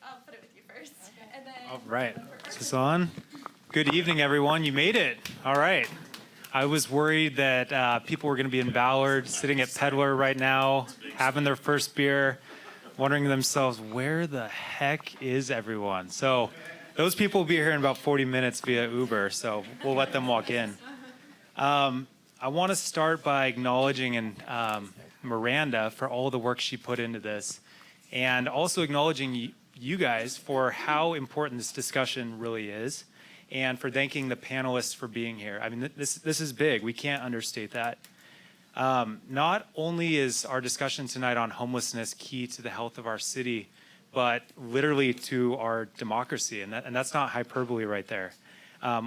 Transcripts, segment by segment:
I'll put it with you first. Okay. And then all right. Is this on? Good evening, everyone. You made it. All right. I was worried that people were going to be in Ballard, sitting at Peddler right now, having their first beer, wondering to themselves, where the heck is everyone? So those people will be here in about 40 minutes via Uber, so we'll let them walk in. I want to start by acknowledging Miranda for all the work she put into this, and also acknowledging you guys for how important this discussion really is, and for thanking the panelists for being here. I mean, this is big. We can't understate that. Not only is our discussion tonight on homelessness key to the health of our city, but literally to our democracy, and that's not hyperbole right there.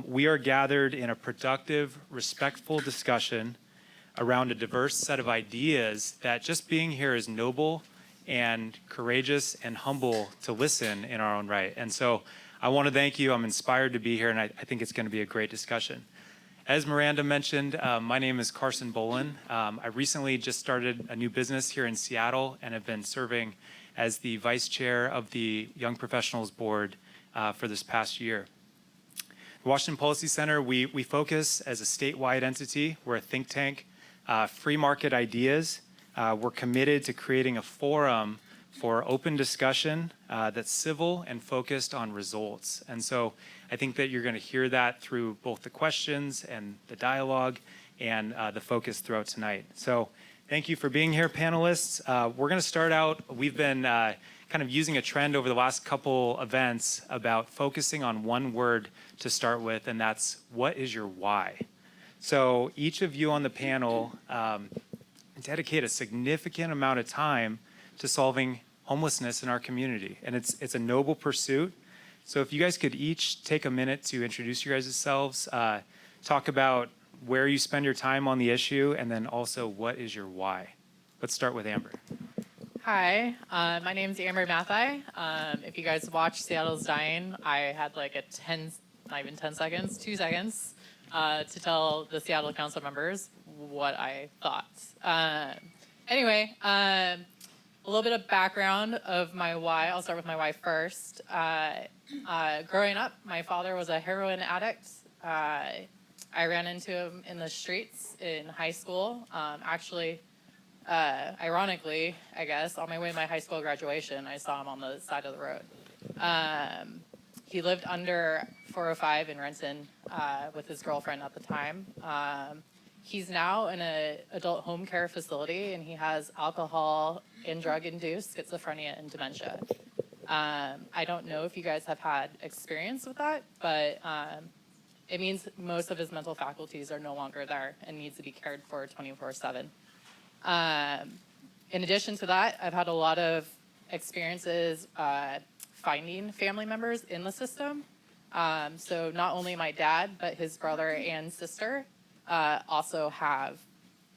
We are gathered in a productive, respectful discussion around a diverse set of ideas that just being here is noble and courageous and humble to listen in our own right. And so I want to thank you. I'm inspired to be here, and I think it's going to be a great discussion. As Miranda mentioned, my name is Carson Bolin. I recently just started a new business here in Seattle and have been serving as the vice chair of the Young Professionals Board for this past year. The Washington Policy Center, we focus as a statewide entity. We're a think tank, free market ideas. We're committed to creating a forum for open discussion that's civil and focused on results. And so I think that you're going to hear that through both the questions and the dialogue and the focus throughout tonight. So thank you for being here, panelists. We're going to start out, we've been kind of using a trend over the last couple events about focusing on one word to start with, and that's, what is your why? So each of you on the panel dedicate a significant amount of time to solving homelessness in our community, and it's a noble pursuit. So if you guys could each take a minute to introduce your guys' selves, talk about where you spend your time on the issue, and then also what is your why? Let's start with Amber. Hi, my name is Amber Matthai. If you guys watched Seattle's Dying, I had like a 2 seconds to tell the Seattle Council members what I thought. Anyway, a little bit of background of my why. I'll start with my why first. Growing up, my father was a heroin addict. I ran into him in the streets in high school. Ironically, I guess, on my way to my high school graduation, I saw him on the side of the road. He lived under 405 in Rankin with his girlfriend at the time. He's now in an adult home care facility, and he has alcohol and drug-induced schizophrenia and dementia. I don't know if you guys have had experience with that, but it means most of his mental faculties are no longer there and needs to be cared for 24/7. In addition to that, I've had a lot of experiences finding family members in the system. So not only my dad, but his brother and sister also have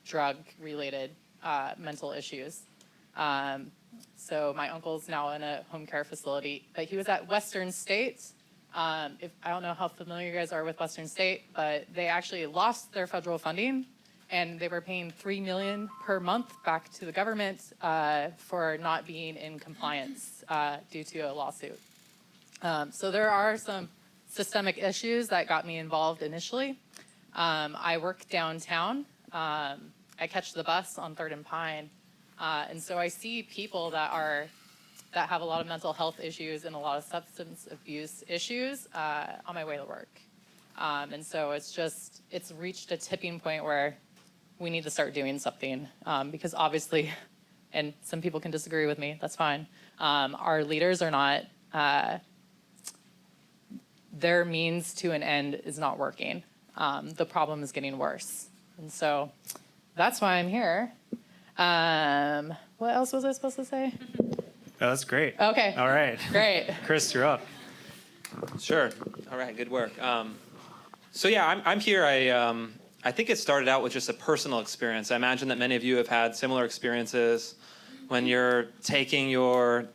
drug-related mental issues. So my uncle's now in a home care facility, but he was at Western State. I don't know how familiar you guys are with Western State, but they actually lost their federal funding, and they were paying $3 million per month back to the government for not being in compliance due to a lawsuit. So there are some systemic issues that got me involved initially. I work downtown. I catch the bus on 3rd and Pine, and so I see people that have a lot of mental health issues and a lot of substance abuse issues on my way to work. And so it's reached a tipping point where we need to start doing something because obviously, and some people can disagree with me, that's fine. Our leaders are not, their means to an end is not working. The problem is getting worse. And so that's why I'm here. What else was I supposed to say? Oh, that's great. Okay. All right. Great. Chris, you're up. Sure. All right. Good work. So yeah, I'm here. I think it started out with just a personal experience. I imagine that many of you have had similar experiences when you're taking your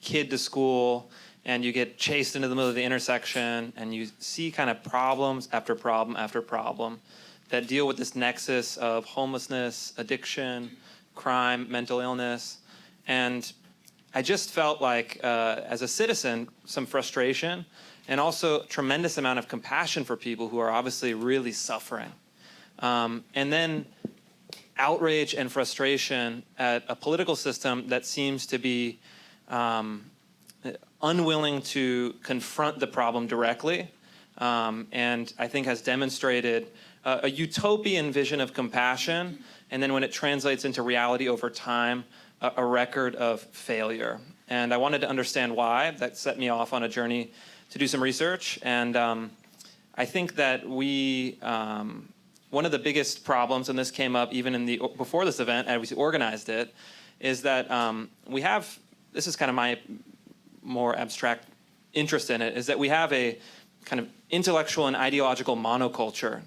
kid to school and you get chased into the middle of the intersection and you see kind of problems after problem after problem that deal with this nexus of homelessness, addiction, crime, mental illness. And I just felt like, as a citizen, some frustration and also a tremendous amount of compassion for people who are obviously really suffering. And then outrage and frustration at a political system that seems to be unwilling to confront the problem directly, and I think has demonstrated a utopian vision of compassion, and then when it translates into reality over time, a record of failure. And I wanted to understand why. That set me off on a journey to do some research. And I think that one of the biggest problems, and this came up even before this event as we organized it, is that we have, this is kind of my more abstract interest in it, is that we have a kind of intellectual and ideological monoculture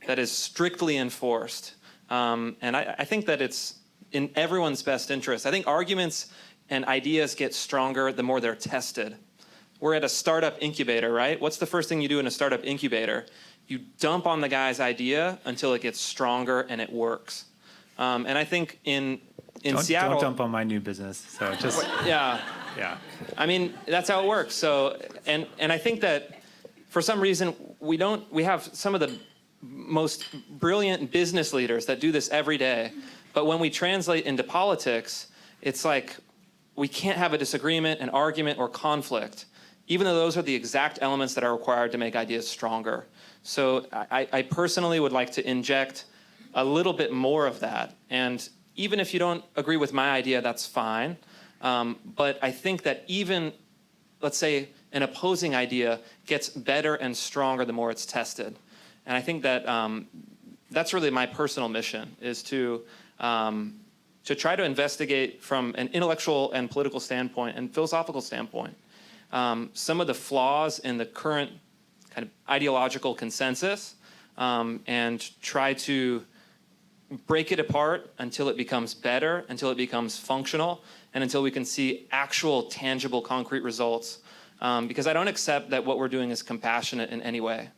that is strictly enforced. And I think that it's in everyone's best interest. I think arguments and ideas get stronger the more they're tested. We're at a startup incubator, right? What's the first thing you do in a startup incubator? You dump on the guy's idea until it gets stronger and it works. And I think in Seattle... Don't dump on my new business. So just... Yeah. Yeah. I mean, that's how it works. So, and I think that for some reason, we have some of the most brilliant business leaders that do this every day. But when we translate into politics, it's like we can't have a disagreement, an argument, or conflict, even though those are the exact elements that are required to make ideas stronger. So I personally would like to inject a little bit more of that. And even if you don't agree with my idea, that's fine. But I think that even, let's say, an opposing idea gets better and stronger the more it's tested. And I think that that's really my personal mission, is to try to investigate from an intellectual and political standpoint and philosophical standpoint some of the flaws in the current kind of ideological consensus, and try to break it apart until it becomes better, until it becomes functional, and until we can see actual, tangible, concrete results. Because I don't accept that what we're doing is compassionate in any way.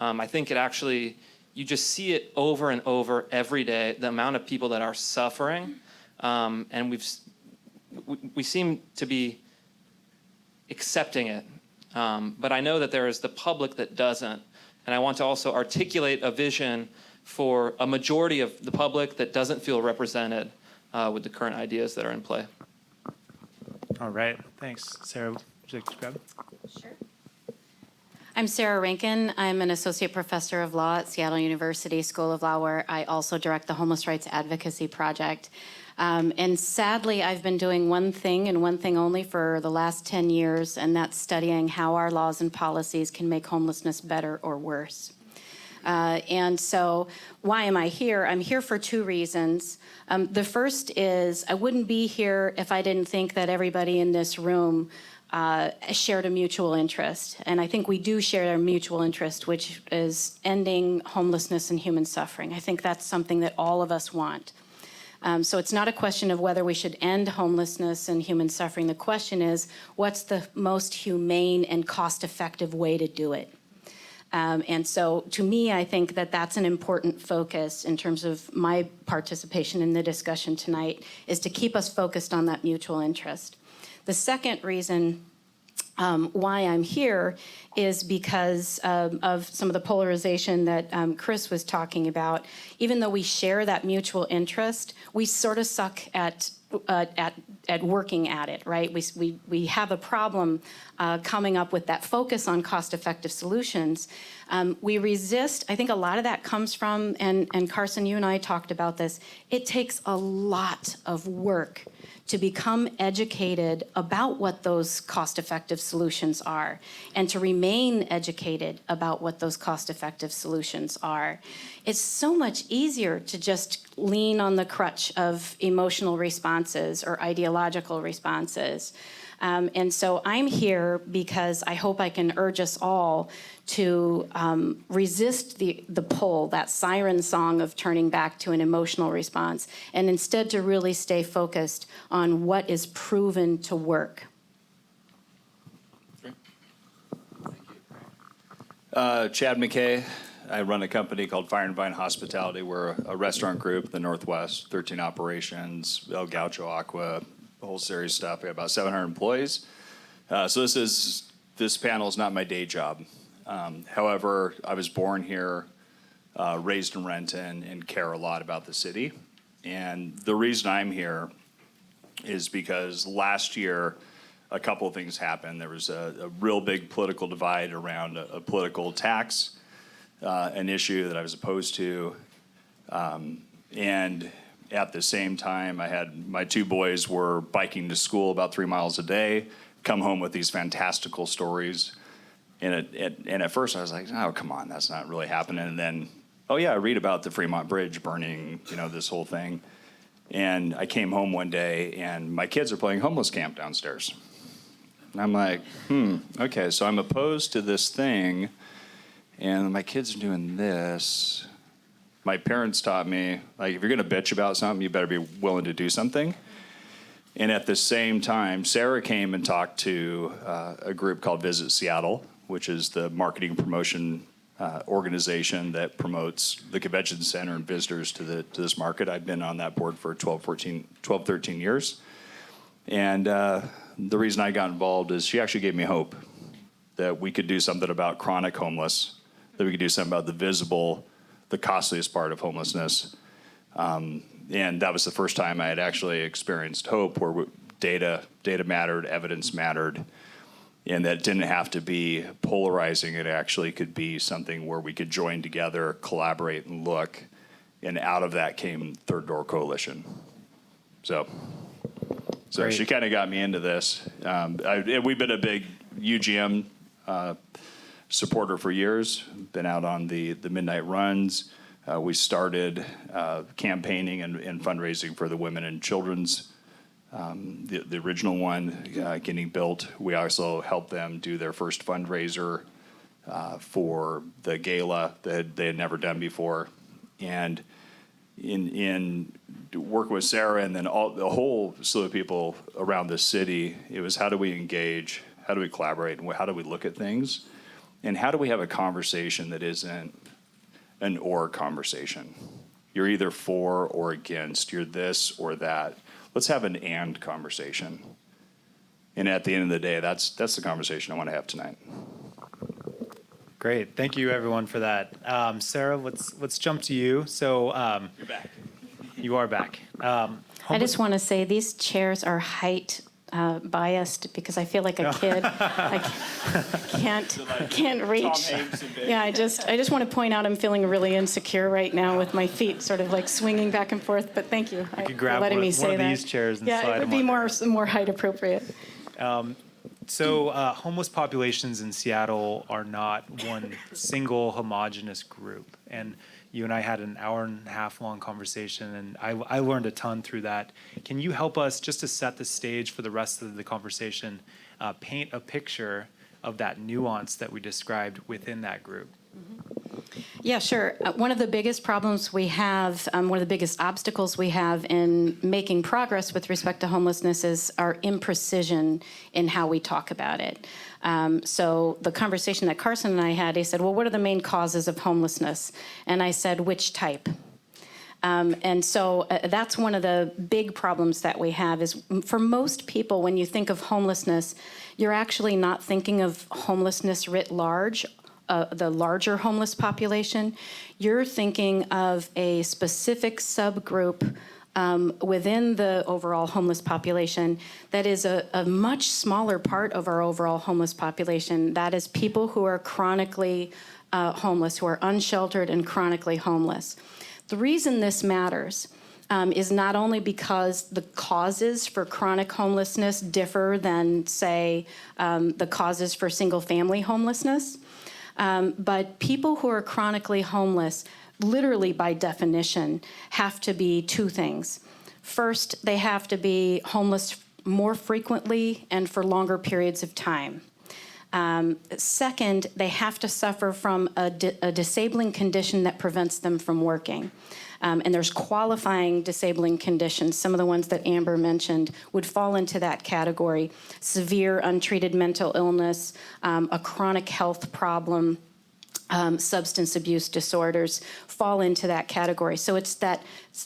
I think it actually, you just see it over and over every day, the amount of people that are suffering, and we seem to be accepting it. But I know that there is the public that doesn't. And I want to also articulate a vision for a majority of the public that doesn't feel represented with the current ideas that are in play. All right. Thanks. Sarah, would you like to grab? Sure. I'm Sara Rankin. I'm an associate professor of law at Seattle University School of Law, where I also direct the Homeless Rights Advocacy Project. And sadly, I've been doing one thing and one thing only for the last 10 years, and that's studying how our laws and policies can make homelessness better or worse. And so why am I here? I'm here for two reasons. The first is I wouldn't be here if I didn't think that everybody in this room shared a mutual interest. And I think we do share a mutual interest, which is ending homelessness and human suffering. I think that's something that all of us want. So it's not a question of whether we should end homelessness and human suffering. The question is, what's the most humane and cost-effective way to do it? And so to me, I think that that's an important focus in terms of my participation in the discussion tonight, is to keep us focused on that mutual interest. The second reason why I'm here is because of some of the polarization that Chris was talking about. Even though we share that mutual interest, we sort of suck at working at it, right? We have a problem coming up with that focus on cost-effective solutions. We resist. I think a lot of that comes from, and Carson, you and I talked about this, it takes a lot of work to become educated about what those cost-effective solutions are, and to remain educated about what those cost-effective solutions are. It's so much easier to just lean on the crutch of emotional responses or ideological responses. And so I'm here because I hope I can urge us all to resist the pull, that siren song of turning back to an emotional response, and instead to really stay focused on what is proven to work. Chad Mackay. I run a company called Fire and Vine Hospitality. We're a restaurant group in the Northwest, 13 operations, El Gaucho Aqua, a whole series of stuff. We have about 700 employees. So this panel is not my day job. However, I was born here, raised in Renton, and care a lot about the city. And the reason I'm here is because last year, a couple of things happened. There was a real big political divide around a political tax, an issue that I was opposed to. And at the same time, I had my two boys were biking to school about 3 miles a day, come home with these fantastical stories. And at first I was like, oh, come on, that's not really happening. And then, oh yeah, I read about the Fremont Bridge burning, this whole thing. And I came home one day and my kids are playing homeless camp downstairs. And I'm like, okay, so I'm opposed to this thing and my kids are doing this. My parents taught me, like, if you're gonna bitch about something, you better be willing to do something. And at the same time, Sara came and talked to a group called Visit Seattle, which is the marketing promotion organization that promotes the convention center and visitors to this market. I've been on that board for 13 years. And the reason I got involved is she actually gave me hope that we could do something about chronic homeless, that we could do something about the costliest part of homelessness. And that was the first time I had actually experienced hope where data mattered, evidence mattered, and that didn't have to be polarizing. It actually could be something where we could join together, collaborate, and look. And out of that came Third Door Coalition. So Great. She kind of got me into this. We've been a big UGM supporter for years, been out on the midnight runs. We started campaigning and fundraising for the Women and Children's, the original one getting built. We also helped them do their first fundraiser for the gala that they had never done before. And in working with Sara and then the whole slew of people around the city, it was how do we engage, how do we collaborate, and how do we look at things? And how do we have a conversation that isn't an or conversation? You're either for or against. You're this or that. Let's have an and conversation. And at the end of the day, that's the conversation I want to have tonight. Great. Thank you, everyone, for that. Sara, let's jump to you. So You're back. you are back. I just want to say these chairs are height biased because I feel like a kid. I can't reach. Yeah, I just want to point out I'm feeling really insecure right now with my feet sort of like swinging back and forth. But thank you You could grab for letting me say one of that. these chairs and Yeah, slide it would them be on more height appropriate. So homeless populations in Seattle are not one single homogenous group. And you and I had an 1.5 hour long conversation, and I learned a ton through that. Can you help us, just to set the stage for the rest of the conversation, paint a picture of that nuance that we described within that group? Yeah, sure. One of the biggest problems we have, one of the biggest obstacles we have in making progress with respect to homelessness is our imprecision in how we talk about it. So the conversation that Carson and I had, he said, well, what are the main causes of homelessness? And I said, which type? And so that's one of the big problems that we have is for most people, when you think of homelessness, you're actually not thinking of homelessness writ large, the larger homeless population. You're thinking of a specific subgroup within the overall homeless population that is a much smaller part of our overall homeless population. That is people who are chronically homeless, who are unsheltered and chronically homeless. The reason this matters is not only because the causes for chronic homelessness differ than, say, the causes for single-family homelessness, but people who are chronically homeless, literally by definition, have to be two things. First, they have to be homeless more frequently and for longer periods of time. Second, they have to suffer from a disabling condition that prevents them from working. And there's qualifying disabling conditions. Some of the ones that Amber mentioned would fall into that category. Severe untreated mental illness, a chronic health problem, substance abuse disorders fall into that category. So it's that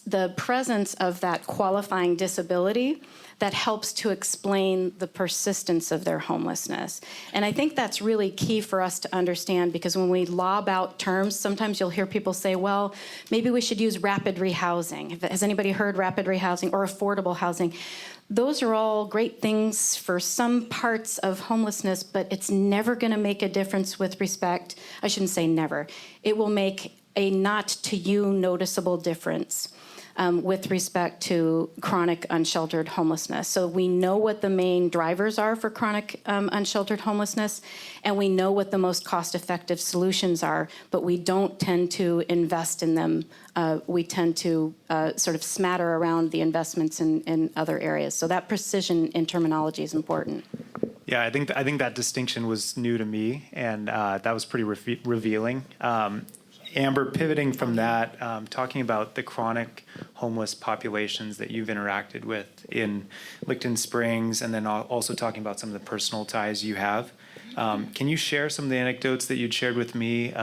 the presence of that qualifying disability that helps to explain the persistence of their homelessness. And I think that's really key for us to understand, because when we lob out terms, sometimes you'll hear people say, well, maybe we should use rapid rehousing. Has anybody heard rapid rehousing or affordable housing? Those are all great things for some parts of homelessness, but it's never going to make a difference with respect. I shouldn't say never. It will make a not to you noticeable difference with respect to chronic unsheltered homelessness. So we know what the main drivers are for chronic unsheltered homelessness, and we know what the most cost-effective solutions are, but we don't tend to invest in them. We tend to sort of smatter around the investments in other areas. So that precision in terminology is important. Yeah, I think that distinction was new to me, and that was pretty revealing. Amber, pivoting from that, talking about the chronic homeless populations that you've interacted with in Licton Springs, and then also talking about some of the personal ties you have. Can you share some of the anecdotes that you'd shared with me,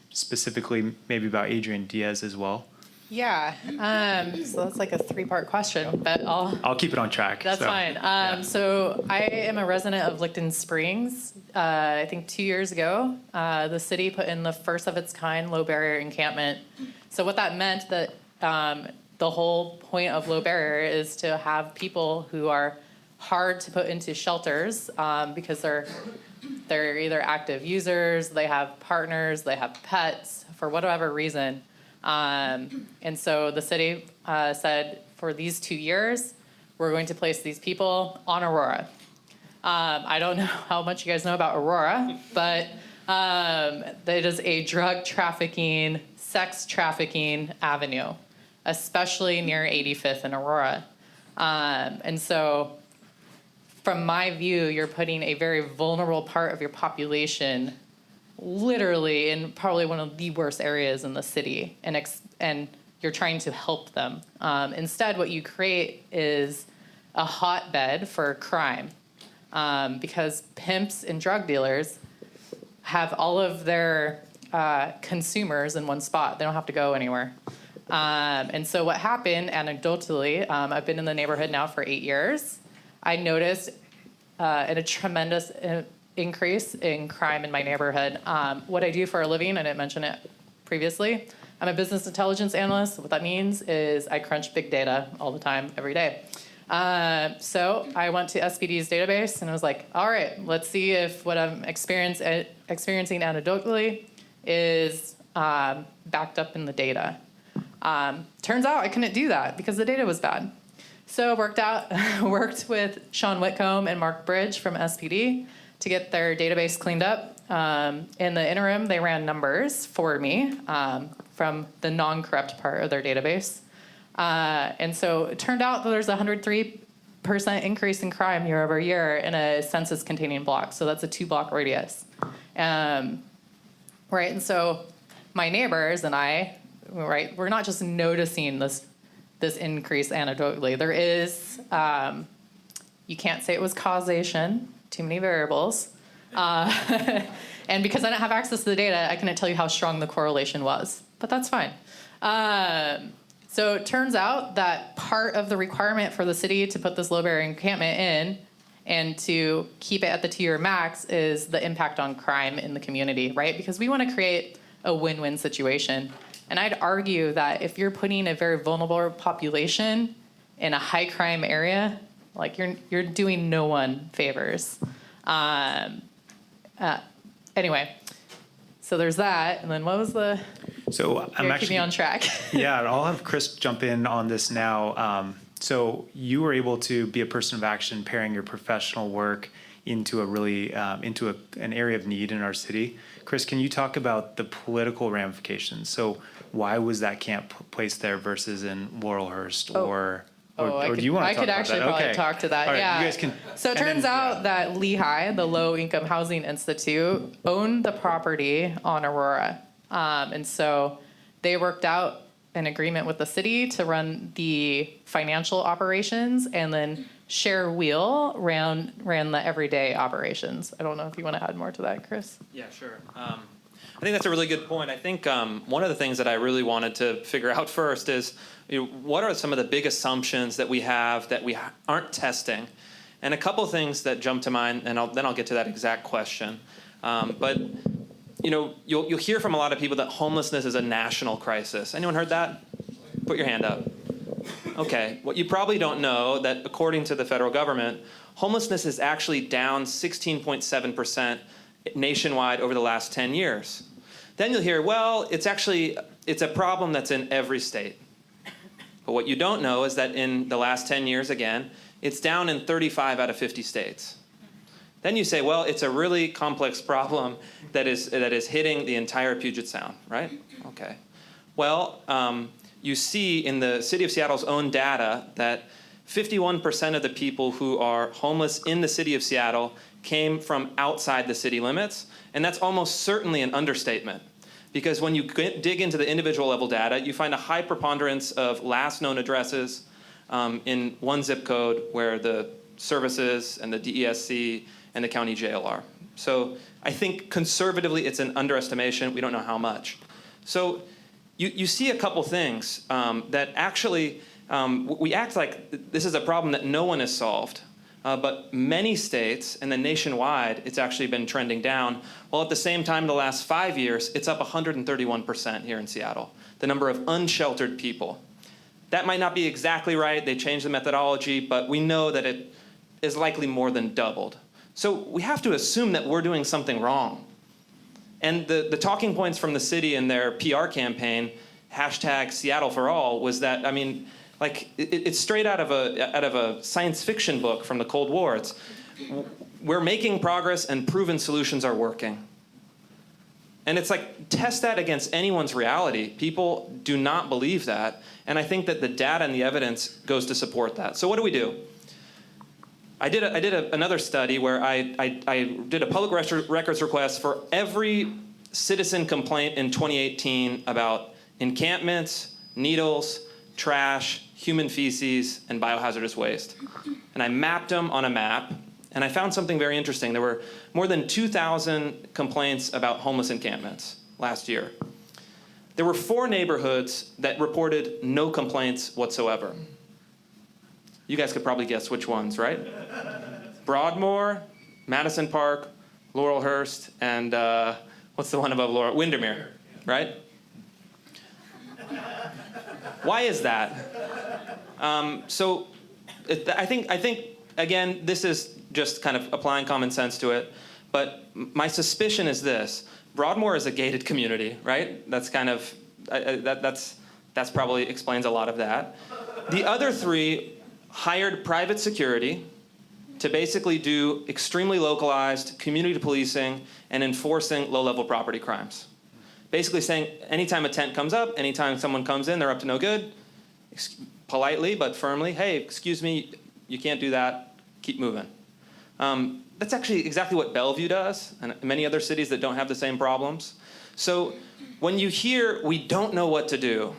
specifically maybe about Adrian Diaz as well? Yeah, so that's like a three-part question, but I'll keep it on track. That's fine. So I am a resident of Licton Springs. I think 2 years ago, the city put in the first of its kind low barrier encampment. So what that meant that the whole point of low barrier is to have people who are hard to put into shelters because they're either active users, they have partners, they have pets, for whatever reason. And so the city said, for these 2 years, we're going to place these people on Aurora. I don't know how much you guys know about Aurora, but it is a drug trafficking, sex trafficking avenue, especially near 85th and Aurora. And so from my view, you're putting a very vulnerable part of your population literally in probably one of the worst areas in the city, and you're trying to help them. Instead, what you create is a hotbed for crime, because pimps and drug dealers have all of their consumers in one spot. They don't have to go anywhere. And so what happened, anecdotally, I've been in the neighborhood now for 8 years. I noticed a tremendous increase in crime in my neighborhood. What I do for a living, I didn't mention it previously, I'm a business intelligence analyst. What that means is I crunch big data all the time, every day. So I went to SPD's database and I was like, all right, let's see if what I'm experiencing anecdotally is backed up in the data. Turns out I couldn't do that because the data was bad. So I worked with Sean Whitcomb and Mark Bridge from SPD to get their database cleaned up. In the interim, they ran numbers for me from the non-corrupt part of their database. And so it turned out that there's a 103% increase in crime year over year in a census-containing block. So that's a 2-block radius. Right, and so my neighbors and I, right, we're not just noticing this increase anecdotally. There is, you can't say it was causation, too many variables. And because I don't have access to the data, I couldn't tell you how strong the correlation was, but that's fine. So it turns out that part of the requirement for the city to put this low barrier encampment in and to keep it at the 2-year max is the impact on crime in the community, right? Because we want to create a win-win situation. And I'd argue that if you're putting a very vulnerable population in a high crime area, like you're doing no one favors. Anyway, so there's that. And then what was the... So I'm actually... Keep me on track. Yeah, I'll have Chris jump in on this now. So you were able to be a person of action, pairing your professional work into a really into an area of need in our city. Chris, can you talk about the political ramifications? So why was that camp placed there versus in Laurelhurst or do you want to talk about that? I could actually probably talk to that. All right, yeah. You guys can. So it turns out that Lehigh, the Low Income Housing Institute, owned the property on Aurora. And so they worked out an agreement with the city to run the financial operations, and then Share Wheel ran the everyday operations. I don't know if you want to add more to that, Chris. Yeah, sure. I think that's a really good point. I think one of the things that I really wanted to figure out first is, what are some of the big assumptions that we have that we aren't testing? And a couple things that jump to mind, and then I'll get to that exact question. But you'll hear from a lot of people that homelessness is a national crisis. Anyone heard that? Put your hand up. Okay. What you probably don't know, that according to the federal government, homelessness is actually down 16.7% nationwide over the last 10 years. Then you'll hear, well, it's a problem that's in every state. But what you don't know is that in the last 10 years, again, it's down in 35 out of 50 states. Then you say, well, it's a really complex problem that is hitting the entire Puget Sound, right? Okay. Well, you see in the city of Seattle's own data that 51% of the people who are homeless in the city of Seattle came from outside the city limits, and that's almost certainly an understatement. Because when you dig into the individual level data, you find a high preponderance of last known addresses in one zip code where the services and the DESC and the county jail are. So I think conservatively it's an underestimation. We don't know how much. So you see a couple things that actually we act like this is a problem that no one has solved. But many states, and then nationwide, it's actually been trending down. While at the same time, in the last 5 years, it's up 131% here in Seattle, the number of unsheltered people. That might not be exactly right. They changed the methodology, but we know that it is likely more than doubled. So we have to assume that we're doing something wrong. And the talking points from the city in their PR campaign, #SeattleForAll, was that, I mean, like it's straight out of a science fiction book from the Cold War. We're making progress and proven solutions are working. And it's like, test that against anyone's reality. People do not believe that. And I think that the data and the evidence goes to support that. So what do? I did another study where I did a public records request for every citizen complaint in 2018 about encampments, needles, trash, human feces, and biohazardous waste. And I mapped them on a map, and I found something very interesting. There were more than 2,000 complaints about homeless encampments last year. There were 4 neighborhoods that reported no complaints whatsoever. You guys could probably guess which ones, right? Broadmoor, Madison Park, Laurelhurst, and what's the one above Laurel? Windermere, right? Why is that? I think again, this is just kind of applying common sense to it. But my suspicion is this: Broadmoor is a gated community, right? That's kind of that's probably explains a lot of that. The other 3 hired private security to basically do extremely localized community policing and enforcing low-level property crimes. Basically saying, anytime a tent comes up, anytime someone comes in, they're up to no good, politely but firmly, hey, excuse me, you can't do that, keep moving. That's actually exactly what Bellevue does, and many other cities that don't have the same problems. So when you hear, we don't know what to do,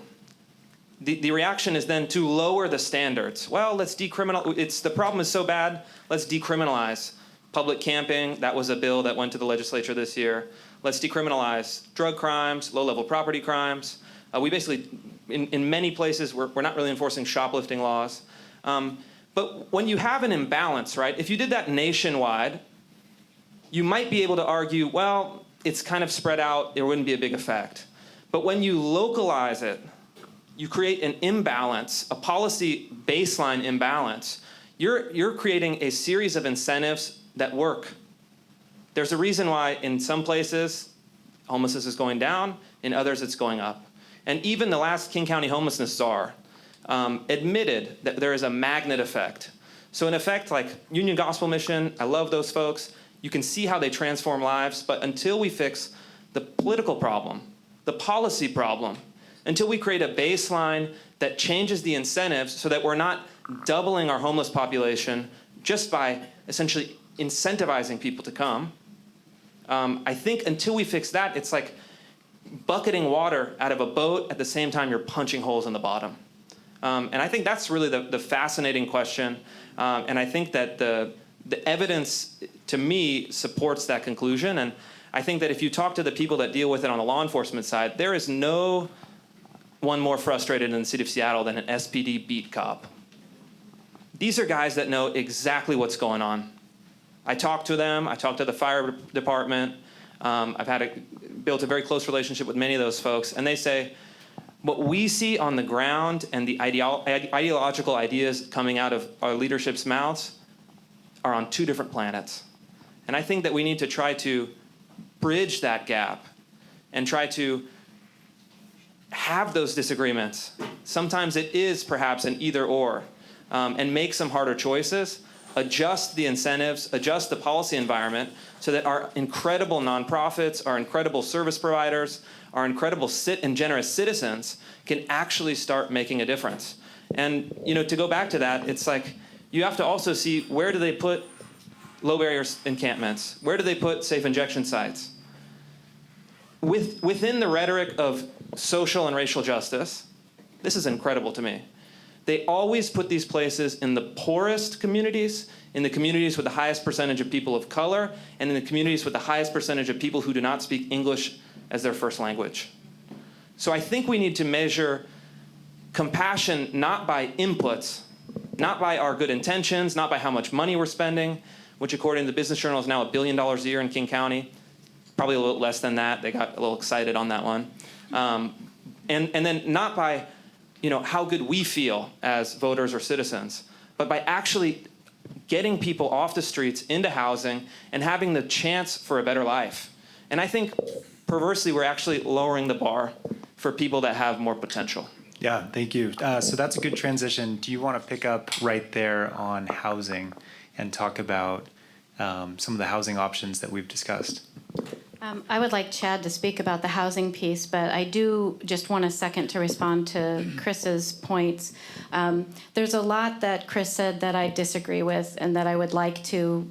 the reaction is then to lower the standards. Well, let's decriminalize, the problem is so bad, let's decriminalize public camping. That was a bill that went to the legislature this year. Let's decriminalize drug crimes, low-level property crimes. We basically, in many places, we're not really enforcing shoplifting laws. But when you have an imbalance, right, if you did that nationwide, you might be able to argue, well, it's kind of spread out, there wouldn't be a big effect. But when you localize it, you create an imbalance, a policy baseline imbalance. You're creating a series of incentives that work. There's a reason why in some places homelessness is going down, in others it's going up. And even the last King County homelessness czar admitted that there is a magnet effect. So in effect, like Union Gospel Mission, I love those folks. You can see how they transform lives, but until we fix the political problem, the policy problem, until we create a baseline that changes the incentives so that we're not doubling our homeless population just by essentially incentivizing people to come, I think until we fix that, it's like bucketing water out of a boat at the same time you're punching holes in the bottom. And I think that's really the fascinating question. And I think that the evidence, to me, supports that conclusion. And I think that if you talk to the people that deal with it on the law enforcement side, there is no one more frustrated in the city of Seattle than an SPD beat cop. These are guys that know exactly what's going on. I talk to them. I talk to the fire department. I've built a very close relationship with many of those folks, and they say, what we see on the ground and the ideological ideas coming out of our leadership's mouths are on two different planets. And I think that we need to try to bridge that gap and try to have those disagreements. Sometimes it is perhaps an either or, and make some harder choices, adjust the incentives, adjust the policy environment so that our incredible nonprofits, our incredible service providers, our incredible and generous citizens can actually start making a difference. And to go back to that, it's like you have to also see, where do they put low barriers encampments? Where do they put safe injection sites? Within the rhetoric of social and racial justice, this is incredible to me. They always put these places in the poorest communities, in the communities with the highest percentage of people of color, and in the communities with the highest percentage of people who do not speak English as their first language. So I think we need to measure compassion not by inputs, not by our good intentions, not by how much money we're spending, which according to the Business Journal is now $1 billion a year in King County. Probably a little less than that. They got a little excited on that one. And then not by how good we feel as voters or citizens, but by actually getting people off the streets into housing and having the chance for a better life. And I think perversely we're actually lowering the bar for people that have more potential. Yeah, thank you. So that's a good transition. Do you want to pick up right there on housing and talk about some of the housing options that we've discussed? I would like Chad to speak about the housing piece, but I do just want a second to respond to Chris's points. There's a lot that Chris said that I disagree with and that I would like to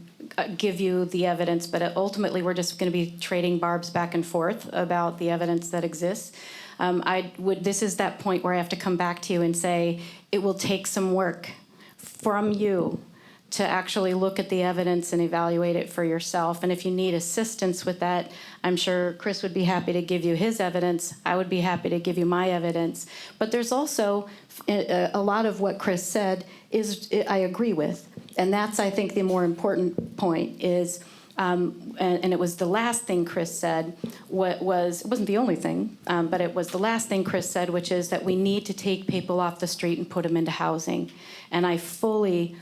give you the evidence, but ultimately we're just going to be trading barbs back and forth about the evidence that exists. This is that point where I have to come back to you and say, it will take some work from you to actually look at the evidence and evaluate it for yourself. And if you need assistance with that, I'm sure Chris would be happy to give you his evidence. I would be happy to give you my evidence. But there's also a lot of what Chris said I agree with. And that's, I think, the more important point is, and it was the last thing Chris said, it wasn't the only thing, but it was the last thing Chris said, which is that we need to take people off the street and put them into housing. And I fully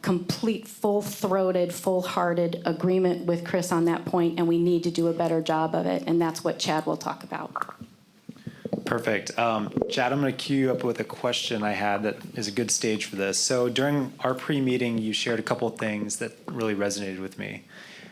complete, full-throated, full-hearted agreement with Chris on that point, and we need to do a better job of it, and that's what Chad will talk about. Perfect. Chad, I'm going to cue you up with a question I had that is a good stage for this. So during our pre-meeting, you shared a couple of things that really resonated with me.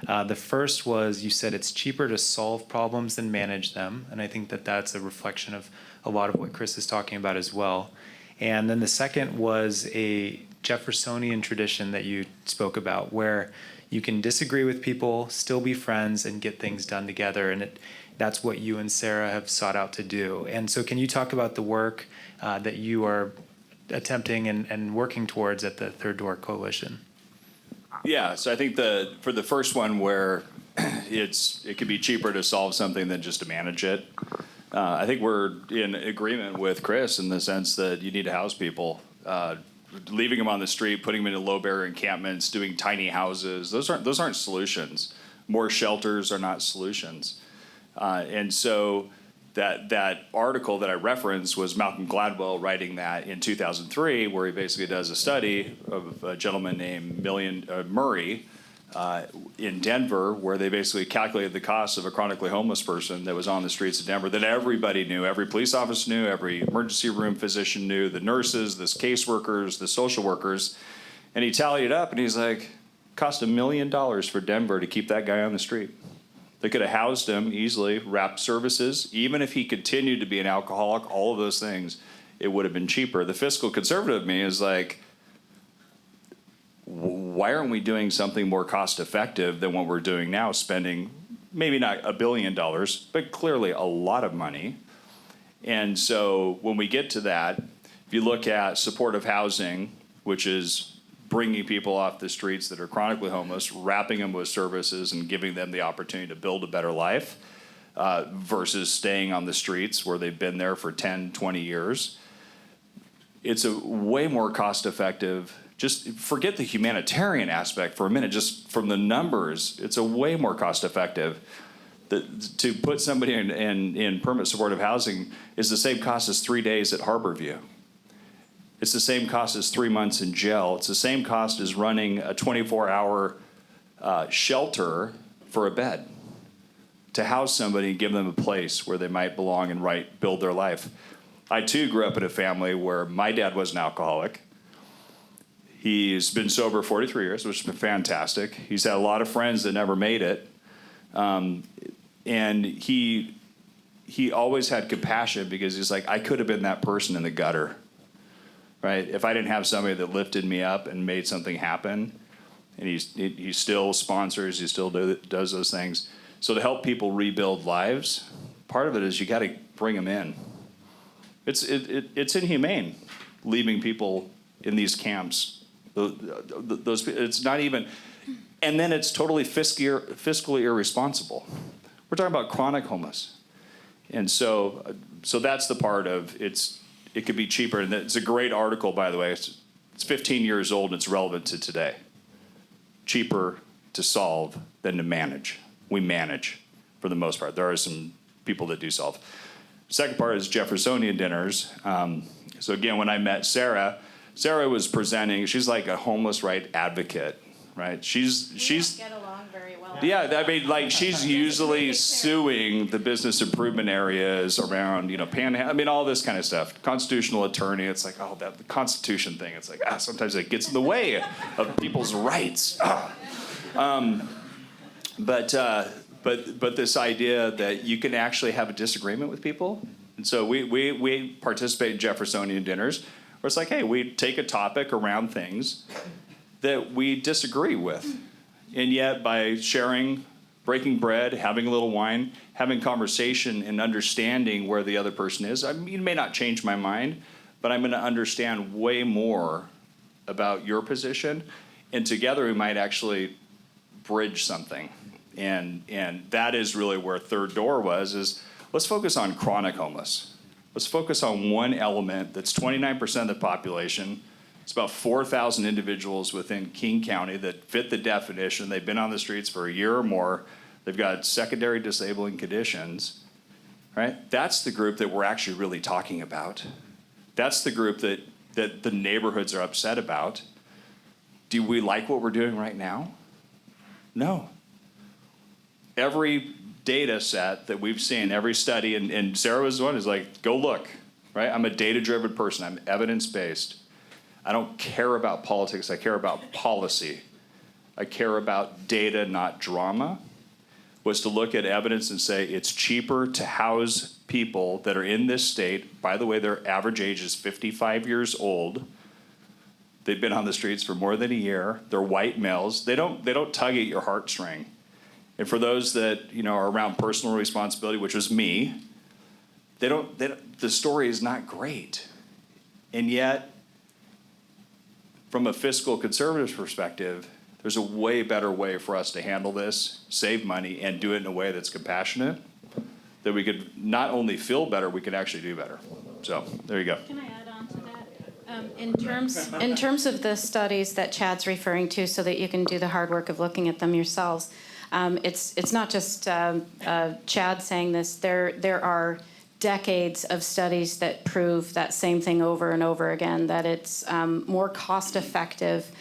The first was you said it's cheaper to solve problems than manage them, and I think that that's a reflection of a lot of what Chris is talking about as well. And then the second was a Jeffersonian tradition that you spoke about, where you can disagree with people, still be friends, and get things done together. And that's what you and Sara have sought out to do. And so can you talk about the work that you are attempting and working towards at the Third Door Coalition? Yeah, so I think for the first one, where it could be cheaper to solve something than just to manage it, I think we're in agreement with Chris in the sense that you need to house people. Leaving them on the street, putting them into low barrier encampments, doing tiny houses, those aren't solutions. More shelters are not solutions. And so that article that I referenced was Malcolm Gladwell writing that in 2003, where he basically does a study of a gentleman named Murray in Denver, where they basically calculated the cost of a chronically homeless person that was on the streets of Denver that everybody knew. Every police officer knew, every emergency room physician knew, the nurses, the caseworkers, the social workers. And he tallied it up, and he's like, cost $1 million for Denver to keep that guy on the street. They could have housed him easily, wrapped services. Even if he continued to be an alcoholic, all of those things, it would have been cheaper. The fiscal conservative me is like, why aren't we doing something more cost effective than what we're doing now, spending maybe not $1 billion, but clearly a lot of money? And so when we get to that, if you look at supportive housing, which is bringing people off the streets that are chronically homeless, wrapping them with services and giving them the opportunity to build a better life versus staying on the streets where they've been there for 10, 20 years. It's a way more cost-effective. Just forget the humanitarian aspect for a minute. Just from the numbers, it's a way more cost-effective. To put somebody in permanent supportive housing is the same cost as 3 days at Harborview. It's the same cost as 3 months in jail. It's the same cost as running a 24-hour shelter for a bed to house somebody and give them a place where they might belong and build their life. I, too, grew up in a family where my dad was an alcoholic. He's been sober 43 years, which has been fantastic. He's had a lot of friends that never made it. And he always had compassion because he's like, I could have been that person in the gutter, right? If I didn't have somebody that lifted me up and made something happen, and he still sponsors, he still does those things. So to help people rebuild lives, part of it is you got to bring them in. It's inhumane leaving people in these camps. Those it's not even, and then it's totally fiscally irresponsible. We're talking about chronic homeless, and so that's the part of it could be cheaper. And it's a great article, by the way. It's 15 years old and it's relevant to today. Cheaper to solve than to manage. We manage for the most part. There are some people that do solve. Second part is Jeffersonian dinners. So again, when I met Sara was presenting. She's like a homeless rights advocate, right? She's get along very well. Yeah, I mean, like she's usually suing the business improvement areas around, Panhandle. I mean, all this kind of stuff. Constitutional attorney. It's like, oh, that the Constitution thing. It's like, sometimes it gets in the way of people's rights. But this idea that you can actually have a disagreement with people, and so we participate in Jeffersonian dinners, where it's like, hey, we take a topic around things that we disagree with, and yet by sharing, breaking bread, having a little wine, having conversation, and understanding where the other person is, I mean, you may not change my mind, but I'm going to understand way more about your position, and together we might actually bridge something. And that is really where Third Door is let's focus on chronic homeless. Let's focus on one element that's 29% of the population. It's about 4,000 individuals within King County that fit the definition. They've been on the streets for a year or more. They've got secondary disabling conditions, right? That's the group that we're actually really talking about. That's the group that the neighborhoods are upset about. Do we like what we're doing right now? No. Every data set that we've seen, every study, and Sara was the one who's like, go look, right? I'm a data-driven person. I'm evidence-based. I don't care about politics. I care about policy. I care about data, not drama, was to look at evidence and say it's cheaper to house people that are in this state. By the way, their average age is 55 years old. They've been on the streets for more than a year. They're white males. They don't tug at your heartstring. And for those that are around personal responsibility, which was me, the story is not great. And yet, from a fiscal conservative perspective, there's a way better way for us to handle this, save money, and do it in a way that's compassionate, that we could not only feel better, we could actually do better. So there you go. Can I add on to that? In terms of the studies that Chad's referring to, so that you can do the hard work of looking at them yourselves, it's not just Chad saying this. There are decades of studies that prove that same thing over and over again, that it's more cost-effective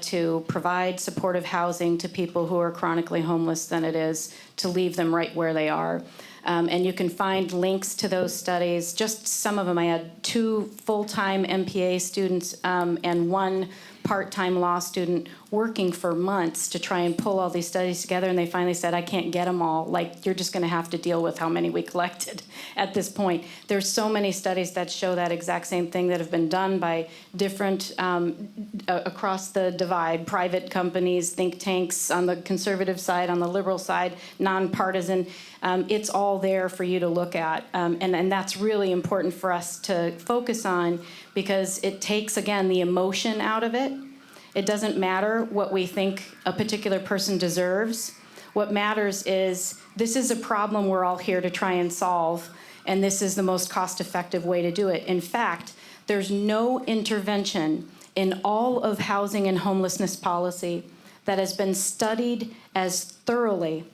to provide supportive housing to people who are chronically homeless than it is to leave them right where they are. And you can find links to those studies. Just some of them. I had 2 full-time MPA students and 1 part-time law student working for months to try and pull all these studies together, and they finally said, I can't get them all. Like, you're just going to have to deal with how many we collected at this point. There's so many studies that show that exact same thing that have been done by different, across the divide, private companies, think tanks, on the conservative side, on the liberal side, nonpartisan. It's all there for you to look at, and that's really important for us to focus on, because it takes, again, the emotion out of it. It doesn't matter what we think a particular person deserves. What matters is this is a problem we're all here to try and solve, and this is the most cost-effective way to do it. In fact, there's no intervention in all of housing and homelessness policy that has been studied as thoroughly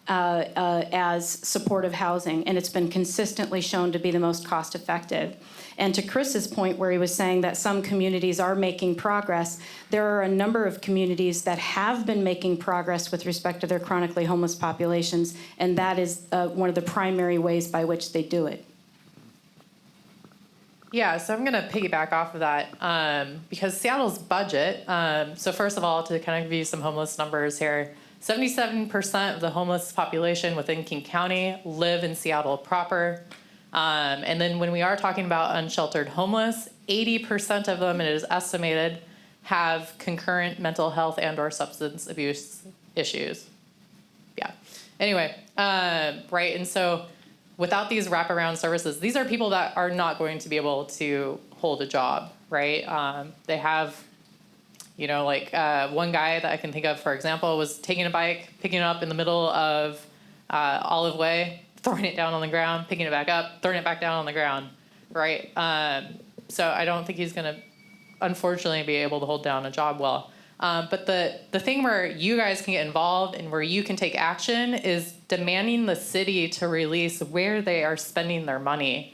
as supportive housing, and it's been consistently shown to be the most cost-effective. And to Chris's point where he was saying that some communities are making progress, there are a number of communities that have been making progress with respect to their chronically homeless populations, and that is one of the primary ways by which they do it. Yeah, so I'm going to piggyback off of that because Seattle's budget, so first of all, to kind of give you some homeless numbers here, 77% of the homeless population within King County live in Seattle proper. And then when we are talking about unsheltered homeless, 80% of them, it is estimated, have concurrent mental health and or substance abuse issues. Yeah. Anyway, right, and so without these wraparound services, these are people that are not going to be able to hold a job, right? They have, you know, like one guy that I can think of, for example, was taking a bike, picking it up in the middle of Olive Way, throwing it down on the ground, picking it back up, throwing it back down on the ground, right? So I don't think he's going to, unfortunately, be able to hold down a job well. But the thing where you guys can get involved and where you can take action is demanding the city to release where they are spending their money.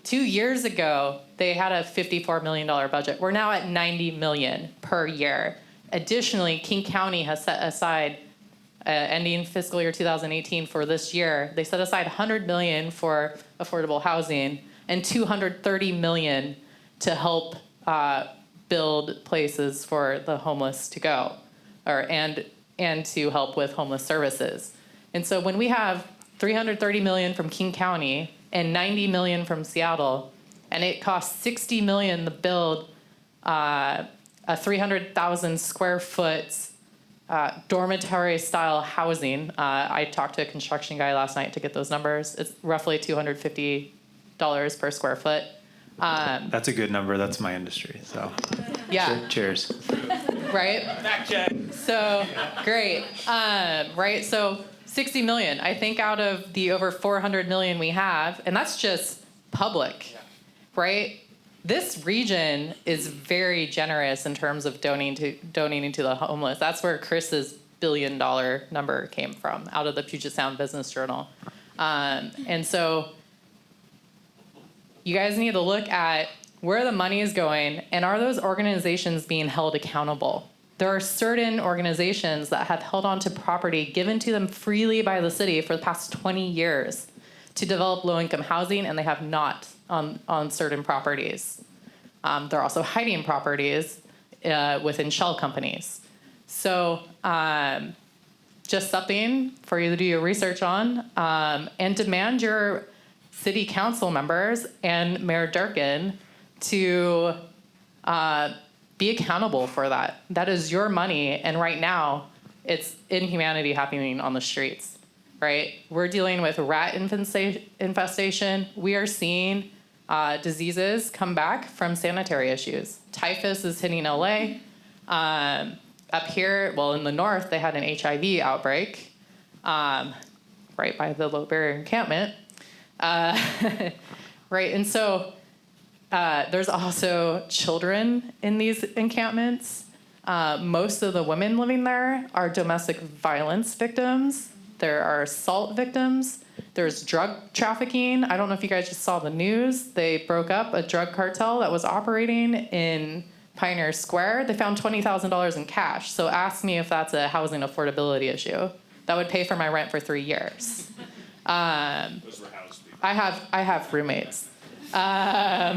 2 years ago, they had a $54 million budget. We're now at $90 million per year. Additionally, King County has set aside, ending fiscal year 2018 for this year, they set aside $100 million for affordable housing and $230 million to help build places for the homeless to go, and to help with homeless services. And so when we have $330 million from King County and $90 million from Seattle, and it costs $60 million to build a 300,000 square foot dormitory-style housing. I talked to a construction guy last night to get those numbers. It's roughly $250 per square foot. That's a good number. That's my industry. So, Yeah. Cheers. Right? Fact check. So, great. Right? So, 60 million. I think out of the over 400 million we have, and that's just public, right? This region is very generous in terms of donating to the homeless. That's where Chris's $1 billion number came from, out of the Puget Sound Business Journal. And so you guys need to look at where the money is going, and are those organizations being held accountable? There are certain organizations that have held on to property given to them freely by the city for the past 20 years to develop low-income housing, and they have not on certain properties. They're also hiding properties within shell companies. So just something for you to do your research on, and demand your city council members and Mayor Durkin to be accountable for that. That is your money, and right now, it's inhumanity happening on the streets, right? We're dealing with rat infestation. We are seeing diseases come back from sanitary issues. Typhus is hitting LA. Up here, well, in the north, they had an HIV outbreak right by the low barrier encampment. Right, and so there's also children in these encampments. Most of the women living there are domestic violence victims. There are assault victims. There's drug trafficking. I don't know if you guys just saw the news. They broke up a drug cartel that was operating in Pioneer Square. They found $20,000 in cash. So ask me if that's a housing affordability issue. That would pay for my rent for 3 years. Those were house people. I have roommates. Those are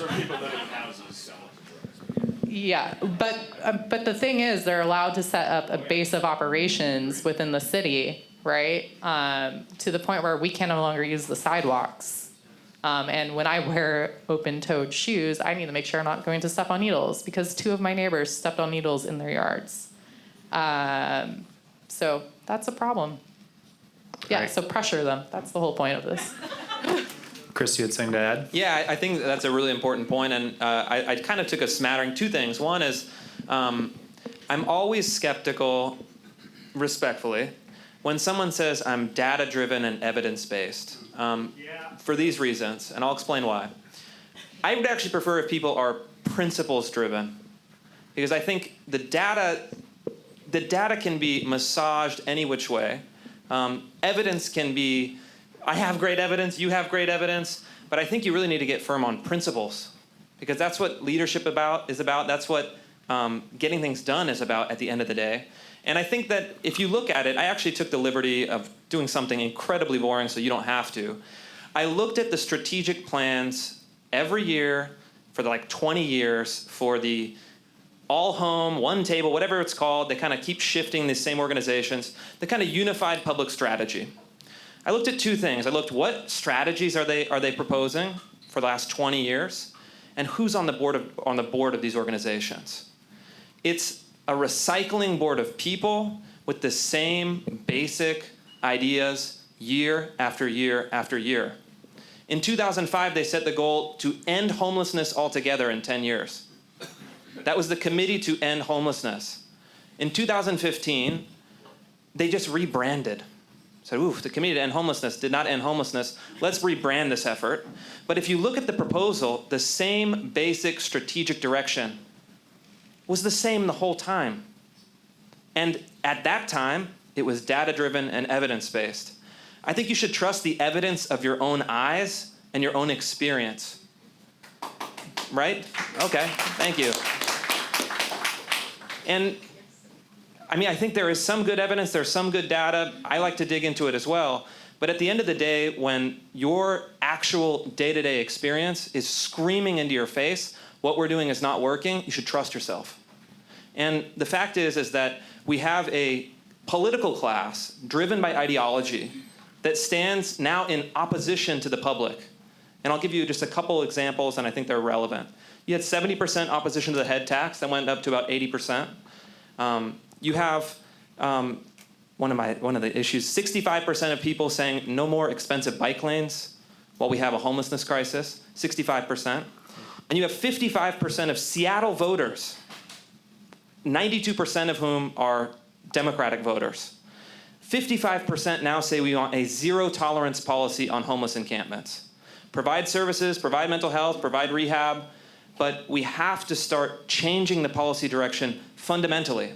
people living in houses selling drugs. Yeah, but the thing is, they're allowed to set up a base of operations within the city, right? To the point where we can no longer use the sidewalks. And when I wear open-toed shoes, I need to make sure I'm not going to step on needles because 2 of my neighbors stepped on needles in their yards. So that's a problem. Yeah, Right. so pressure them. That's the whole point of this. Chris, you had something to add? Yeah, I think that's a really important point, and I kind of took a smattering. 2 things. One is I'm always skeptical, respectfully, when someone says I'm data-driven and evidence-based. For these reasons, and I'll explain why. I would actually prefer if people are principles-driven, because I think the data can be massaged any which way. Evidence can be, I have great evidence, you have great evidence, but I think you really need to get firm on principles, because that's what leadership is about. That's what getting things done is about at the end of the day. And I think that if you look at it, I actually took the liberty of doing something incredibly boring so you don't have to. I looked at the strategic plans every year for like 20 years for the all home, one table, whatever it's called. They kind of keep shifting these same organizations. The kind of unified public strategy. I looked at two things. I looked what strategies are they proposing for the last 20 years, and who's on the board of these organizations. It's a recycling board of people with the same basic ideas year after year after year. In 2005, they set the goal to end homelessness altogether in 10 years. That was the Committee to End Homelessness. In 2015, they just rebranded. Said, ooh, the Committee to End Homelessness did not end homelessness. Let's rebrand this effort. But if you look at the proposal, the same basic strategic direction was the same the whole time. And at that time, it was data-driven and evidence-based. I think you should trust the evidence of your own eyes and your own experience. Right? Okay, thank you. And I mean, I think there is some good evidence, there's some good data. I like to dig into it as well. But at the end of the day, when your actual day-to-day experience is screaming into your face, what we're doing is not working, you should trust yourself. And the fact is that we have a political class driven by ideology that stands now in opposition to the public. And I'll give you just a couple examples, and I think they're relevant. You had 70% opposition to the head tax that went up to about 80%. You have one of the issues, 65% of people saying no more expensive bike lanes while we have a homelessness crisis, 65%. And you have 55% of Seattle voters, 92% of whom are Democratic voters. 55% now say we want a zero tolerance policy on homeless encampments. Provide services, provide mental health, provide rehab, but we have to start changing the policy direction fundamentally.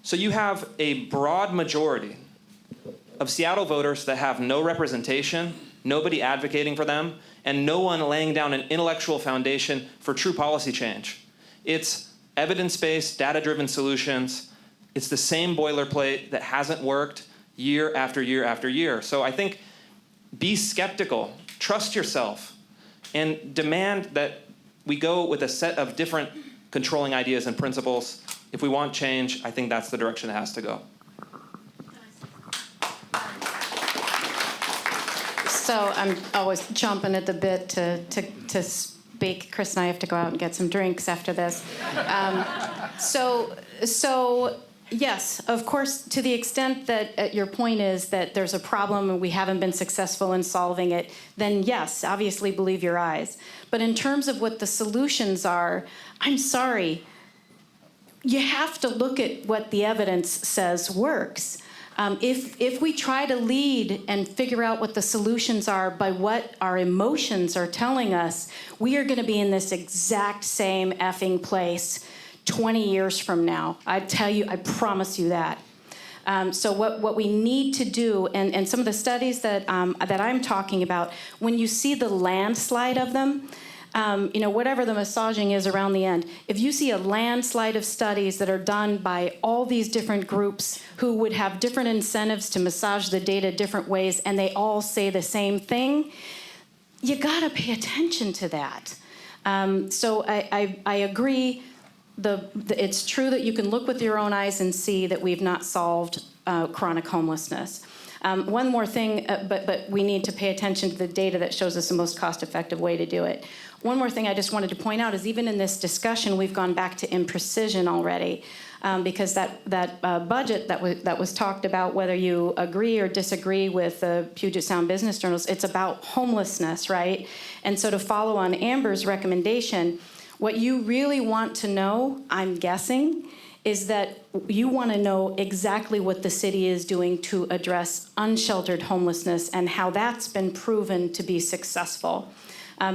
So you have a broad majority of Seattle voters that have no representation, nobody advocating for them, and no one laying down an intellectual foundation for true policy change. It's evidence-based, data-driven solutions. It's the same boilerplate that hasn't worked year after year after year. So I think be skeptical, trust yourself, and demand that we go with a set of different controlling ideas and principles. If we want change, I think that's the direction it has to go. So I'm always chomping at the bit to speak. Chris and I have to go out and get some drinks after this. So yes, of course, to the extent that your point is that there's a problem and we haven't been successful in solving it, then yes, obviously believe your eyes. But in terms of what the solutions are, I'm sorry, you have to look at what the evidence says works. If we try to lead and figure out what the solutions are by what our emotions are telling us, we are going to be in this exact same effing place 20 years from now. I tell you, I promise you that. So what we need to do, and some of the studies that I'm talking about, when you see the landslide of them, whatever the massaging is around the end, if you see a landslide of studies that are done by all these different groups who would have different incentives to massage the data different ways, and they all say the same thing, you gotta pay attention to that. So I agree. It's true that you can look with your own eyes and see that we've not solved chronic homelessness. One more thing, but we need to pay attention to the data that shows us the most cost-effective way to do it. One more thing I just wanted to point out is even in this discussion, we've gone back to imprecision already, because that budget that was talked about, whether you agree or disagree with the Puget Sound Business Journals, it's about homelessness, right? And so to follow on Amber's recommendation, What you really want to know, I'm guessing, is that you want to know exactly what the city is doing to address unsheltered homelessness and how that's been proven to be successful.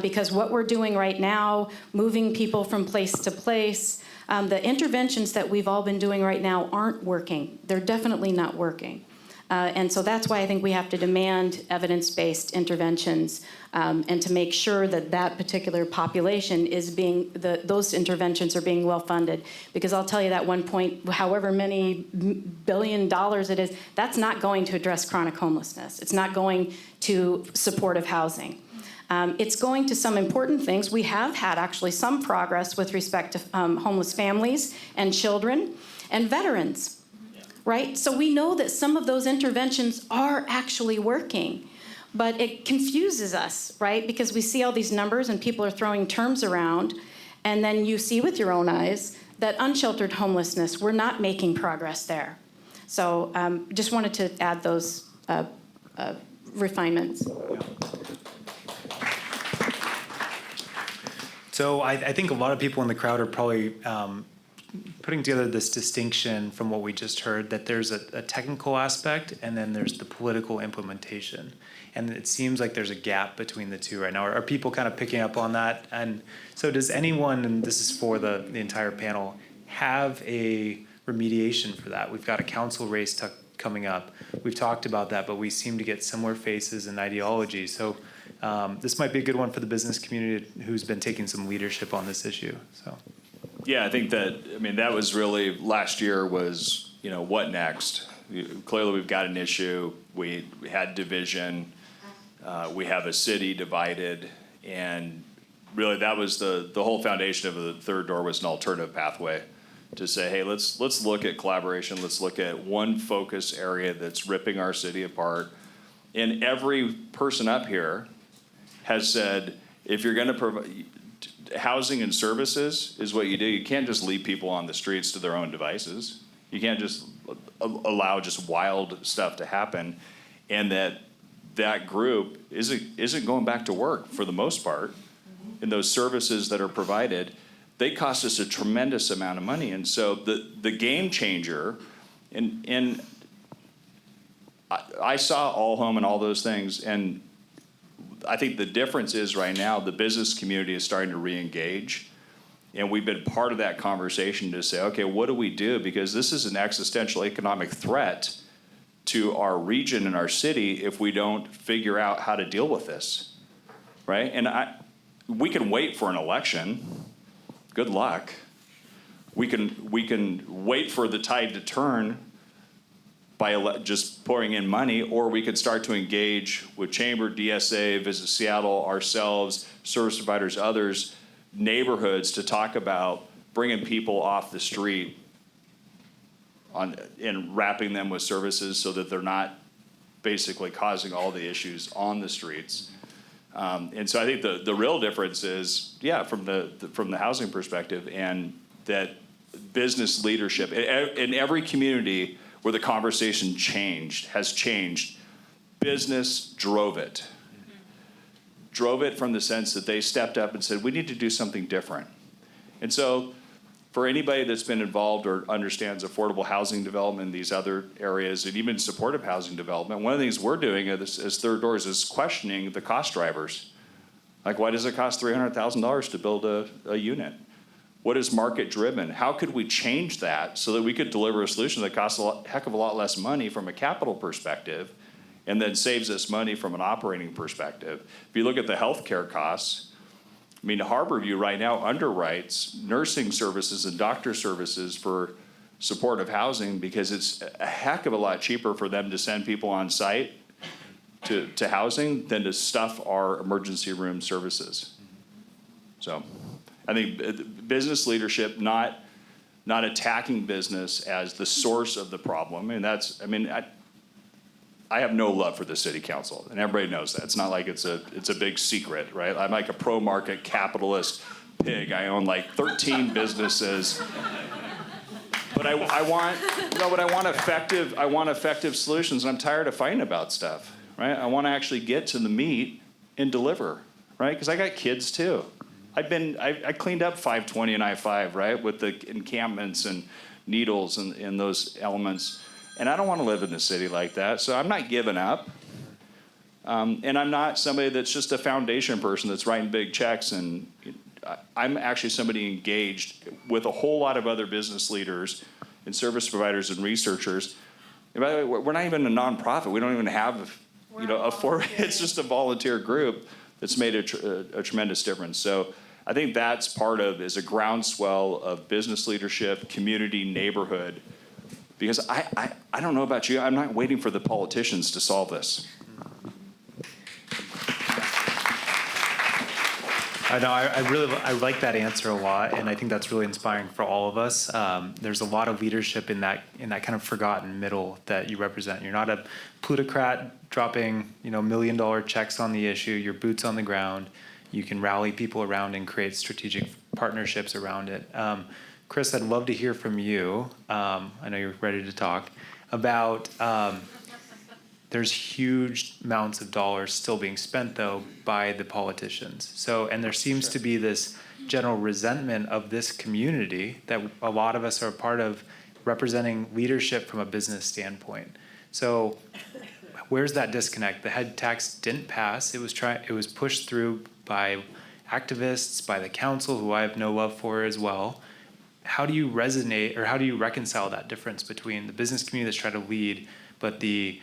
Because what we're doing right now, moving people from place to place, the interventions that we've all been doing right now aren't working. They're definitely not working. And so that's why I think we have to demand evidence-based interventions and to make sure that that particular population is being, those interventions are being well-funded. Because I'll tell you that one point, however many $1 billion it is, that's not going to address chronic homelessness. It's not going to supportive housing. It's going to some important things. We have had actually some progress with respect to homeless families and children and veterans, right? So we know that some of those interventions are actually working, but it confuses us, right? Because we see all these numbers and people are throwing terms around, and then you see with your own eyes that unsheltered homelessness, we're not making progress there. So just wanted to add those refinements. So I think a lot of people in the crowd are probably putting together this distinction from what we just heard, that there's a technical aspect and then there's the political implementation. And it seems like there's a gap between the two right now. Are people kind of picking up on that? And so does anyone, and this is for the entire panel, have a remediation for that? We've got a council race coming up. We've talked about that, but we seem to get similar faces and ideology. So this might be a good one for the business community who's been taking some leadership on this issue. So, Yeah, I think that, I mean, that was really, last year was, you know, what next? Clearly, we've got an issue. We had division. We have a city divided. And really, that was the whole foundation of the third door was an alternative pathway to say, hey, let's look at collaboration. Let's look at one focus area that's ripping our city apart. And every person up here has said, if you're going to provide housing and services is what you do. You can't just leave people on the streets to their own devices. You can't just allow just wild stuff to happen. And that group isn't going back to work for the most part. And those services that are provided, they cost us a tremendous amount of money. And so the game changer, and I saw All Home and all those things, and I think the difference is right now the business community is starting to re-engage, and we've been part of that conversation to say, okay, what do we do? Because this is an existential economic threat to our region and our city if we don't figure out how to deal with this, right? And we can wait for an election. Good luck. We can wait for the tide to turn by just pouring in money, or we could start to engage with Chamber, DSA, Visit Seattle, ourselves, service providers, others, neighborhoods to talk about bringing people off the street and wrapping them with services so that they're not basically causing all the issues on the streets. And so I think the real difference is, yeah, from the housing perspective, and that business leadership in every community where the conversation has changed, business drove it. Drove it from the sense that they stepped up and said, we need to do something different. And so for anybody that's been involved or understands affordable housing development in these other areas, and even supportive housing development, one of the things we're doing as Third Doors is questioning the cost drivers. Like, why does it cost $300,000 to build a unit? What is market driven? How could we change that so that we could deliver a solution that costs a heck of a lot less money from a capital perspective and then saves us money from an operating perspective? If you look at the healthcare costs, I mean, Harborview right now underwrites nursing services and doctor services for supportive housing because it's a heck of a lot cheaper for them to send people on site to housing than to stuff our emergency room services. So I think business leadership, not attacking business as the source of the problem. And I have no love for the city council, and everybody knows that. It's not like it's a big secret, right? I'm like a pro-market capitalist pig. I own like 13 businesses. But I want effective solutions, and I'm tired of fighting about stuff, right? I want to actually get to the meat and deliver, right? Because I got kids too. I cleaned up 520 and I-5, right, with the encampments and needles and those elements. And I don't want to live in a city like that, so I'm not giving up. And I'm not somebody that's just a foundation person that's writing big checks. And I'm actually somebody engaged with a whole lot of other business leaders and service providers and researchers. And by the way, we're not even a nonprofit. We don't even have, it's just a volunteer group that's made a tremendous difference. So I think that's part of is a groundswell of business leadership, community, neighborhood. Because I don't know about you, I'm not waiting for the politicians to solve this. I know. I like that answer a lot, and I think that's really inspiring for all of us. There's a lot of leadership in that kind of forgotten middle that you represent. You're not a plutocrat dropping $1 million checks on the issue. You're boots on the ground. You can rally people around and create strategic partnerships around it. Chris, I'd love to hear from you. I know you're ready to talk about. There's huge amounts of dollars still being spent, though, by the politicians. So, and there seems to be this general resentment of this community that a lot of us are a part of, representing leadership from a business standpoint. So, where's that disconnect? The head tax didn't pass. It was pushed through by activists, by the council, who I have no love for as well. How do you resonate, or how do you reconcile that difference between the business community that's trying to lead, but the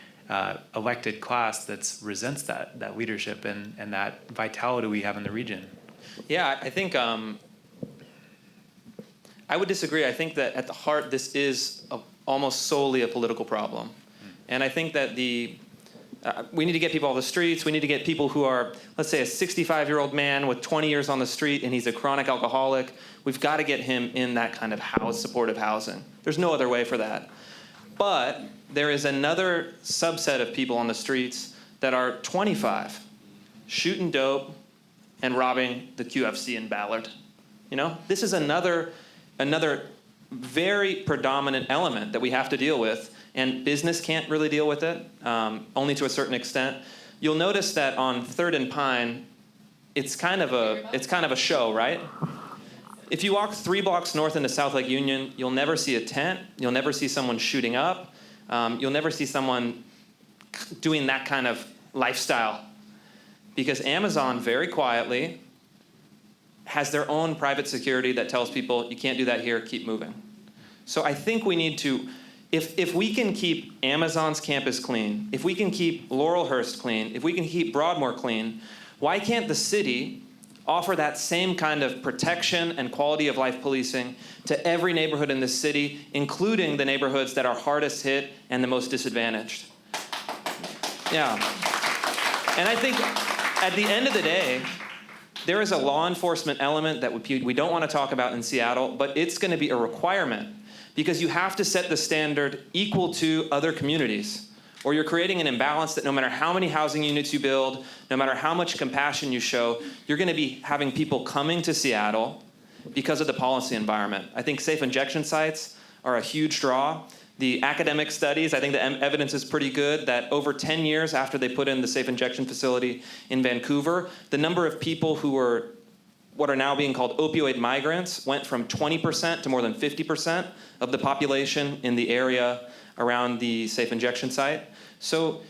elected class that resents that leadership and that vitality we have in the region? Yeah, I think I would disagree. I think that at the heart, this is almost solely a political problem. And I think that we need to get people off the streets. We need to get people who are, let's say, a 65-year-old man with 20 years on the street and he's a chronic alcoholic. We've got to get him in that kind of supportive housing. There's no other way for that. But there is another subset of people on the streets that are 25, shooting dope and robbing the QFC in Ballard. This is another very predominant element that we have to deal with, and business can't really deal with it, only to a certain extent. You'll notice that on 3rd and Pine, it's kind of a show, right? If you walk 3 blocks north into South Lake Union, you'll never see a tent. You'll never see someone shooting up. You'll never see someone doing that kind of lifestyle, because Amazon very quietly has their own private security that tells people, you can't do that here, keep moving. So I think we need to, if we can keep Amazon's campus clean, if we can keep Laurelhurst clean, if we can keep Broadmoor clean, why can't the city offer that same kind of protection and quality of life policing to every neighborhood in this city, including the neighborhoods that are hardest hit and the most disadvantaged? Yeah. And I think at the end of the day, there is a law enforcement element that we don't want to talk about in Seattle, but it's going to be a requirement, because you have to set the standard equal to other communities, or you're creating an imbalance that no matter how many housing units you build, no matter how much compassion you show, you're going to be having people coming to Seattle because of the policy environment. I think safe injection sites are a huge draw. The academic studies, I think the evidence is pretty good that over 10 years after they put in the safe injection facility in Vancouver, the number of people who were what are now being called opioid migrants went from 20% to more than 50% of the population in the area around the safe injection site. So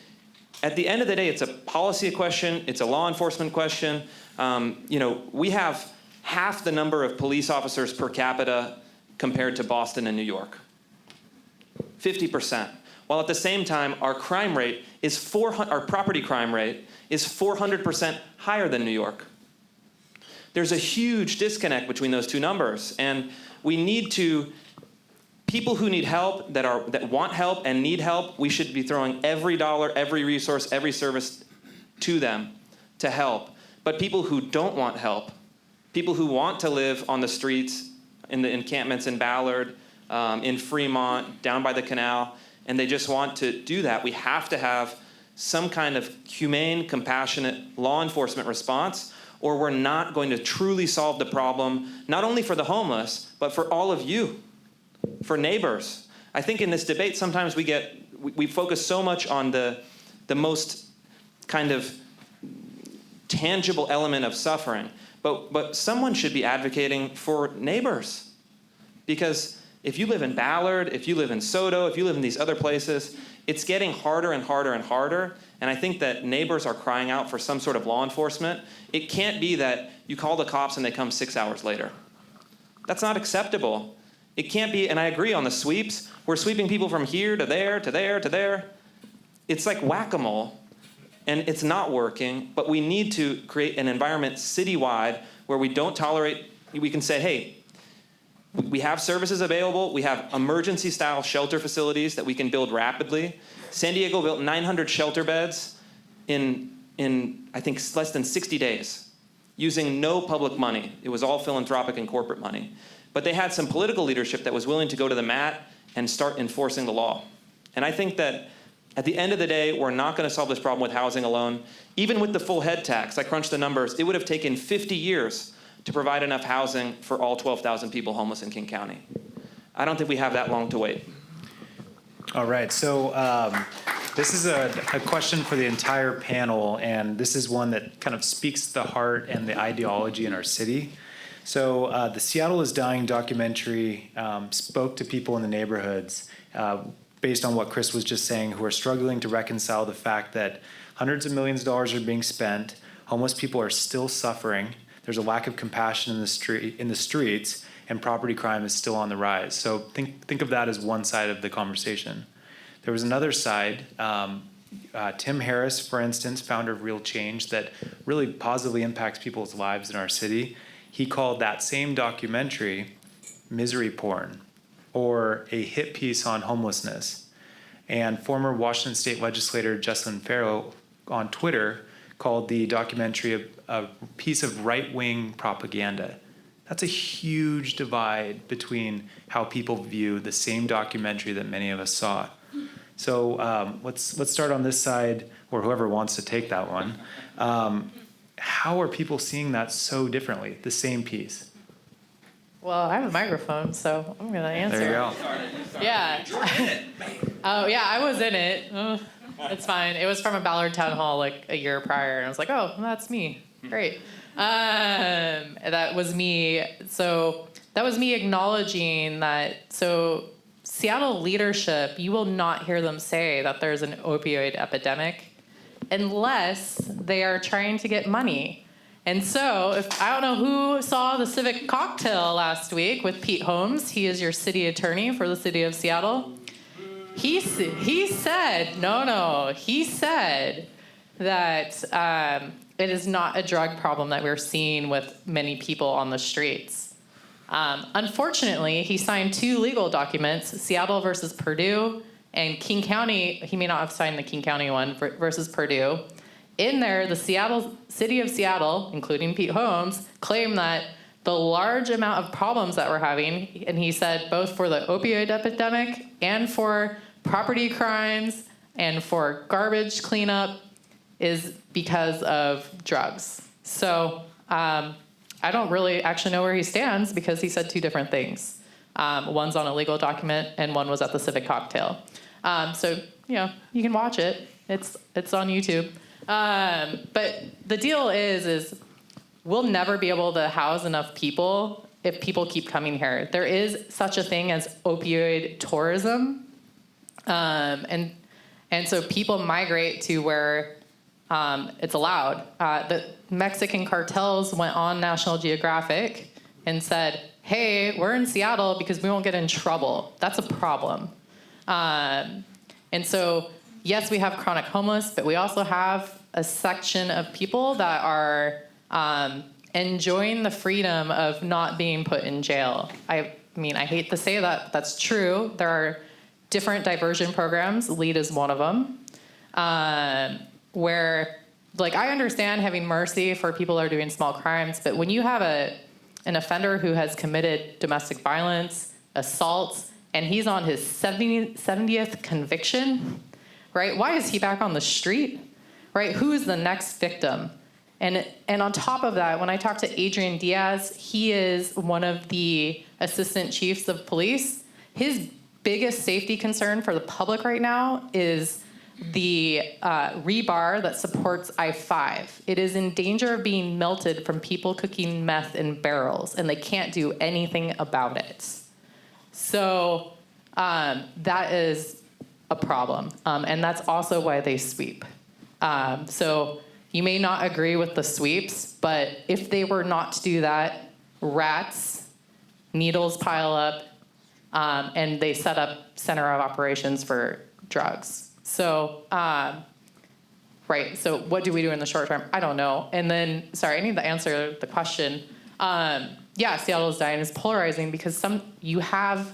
at the end of the day, it's a policy question, it's a law enforcement question. We have half the number of police officers per capita compared to Boston and New York. 50%. While at the same time, our crime rate is our property crime rate is 400% higher than New York. There's a huge disconnect between those two numbers, and we need to. People who need help, that want help and need help, we should be throwing every dollar, every resource, every service to them to help. But people who don't want help, people who want to live on the streets, in the encampments in Ballard, in Fremont, down by the canal, and they just want to do that, we have to have some kind of humane, compassionate law enforcement response, or we're not going to truly solve the problem, not only for the homeless, but for all of you. For neighbors. I think in this debate sometimes we focus so much on the most kind of tangible element of suffering, but someone should be advocating for neighbors. Because if you live in Ballard, if you live in Soto, if you live in these other places, it's getting harder and harder and harder. And I think that neighbors are crying out for some sort of law enforcement. It can't be that you call the cops and they come 6 hours later. That's not acceptable. It can't be, and I agree on the sweeps. We're sweeping people from here to there, to there, to there. It's like whack-a-mole, and it's not working, but we need to create an environment citywide where we don't tolerate, we can say, hey, we have services available. We have emergency-style shelter facilities that we can build rapidly. San Diego built 900 shelter beds in I think, less than 60 days, using no public money. It was all philanthropic and corporate money. But they had some political leadership that was willing to go to the mat and start enforcing the law. And I think that at the end of the day, we're not going to solve this problem with housing alone. Even with the full head tax, I crunched the numbers, it would have taken 50 years to provide enough housing for all 12,000 people homeless in King County. I don't think we have that long to wait. All right, so this is a question for the entire panel, and this is one that kind of speaks to the heart and the ideology in our city. So the Seattle is Dying documentary spoke to people in the neighborhoods based on what Chris was just saying, who are struggling to reconcile the fact that hundreds of millions of dollars are being spent, homeless people are still suffering, there's a lack of compassion in the streets, and property crime is still on the rise. So think of that as one side of the conversation. There was another side. Tim Harris, for instance, founder of Real Change, that really positively impacts people's lives in our city. He called that same documentary misery porn, or a hit piece on homelessness. And former Washington State legislator Jessalyn Farrow on Twitter called the documentary a piece of right-wing propaganda. That's a huge divide between how people view the same documentary that many of us saw. So let's start on this side, or whoever wants to take that one. How are people seeing that so differently, the same piece? Well, I have a microphone, so I'm going to answer. There you go. Yeah. Oh, yeah, I was in it. It's fine. It was from a Ballard Town Hall like a year prior, and I was like, oh, that's me. Great. That was me. So that was me acknowledging that. So Seattle leadership, you will not hear them say that there's an opioid epidemic unless they are trying to get money. And so, I don't know who saw the Civic Cocktail last week with Pete Holmes. He is your city attorney for the city of Seattle. He said that it is not a drug problem that we're seeing with many people on the streets. Unfortunately, he signed 2 legal documents, Seattle versus Purdue, and King County. He may not have signed the King County one versus Purdue. In there, the city of Seattle, including Pete Holmes, claimed that the large amount of problems that we're having, and he said both for the opioid epidemic and for property crimes and for garbage cleanup, is because of drugs. So I don't really actually know where he stands because he said 2 different things. One's on a legal document and one was at the Civic Cocktail. So you can watch it. It's on YouTube. But the deal is we'll never be able to house enough people if people keep coming here. There is such a thing as opioid tourism. And so people migrate to where it's allowed. The Mexican cartels went on National Geographic and said, hey, we're in Seattle because we won't get in trouble. That's a problem. And so, yes, we have chronic homeless, but we also have a section of people that are enjoying the freedom of not being put in jail. I mean, I hate to say that, that's true. There are different diversion programs. LEAD is one of them, where, like, I understand having mercy for people who are doing small crimes, but when you have an offender who has committed domestic violence, assaults, and he's on his 70th conviction, right? Why is he back on the street, right? Who is the next victim? And on top of that, when I talked to Adrian Diaz, he is one of the assistant chiefs of police. His biggest safety concern for the public right now is the rebar that supports I-5. It is in danger of being melted from people cooking meth in barrels, and they can't do anything about it. So that is a problem, and that's also why they sweep. So you may not agree with the sweeps, but if they were not to do that, rats, needles pile up, and they set up center of operations for drugs. So, right, so what do we do in the short term? I don't know. And then, sorry, I need to answer the question. Yeah, Seattle is dying is polarizing because you have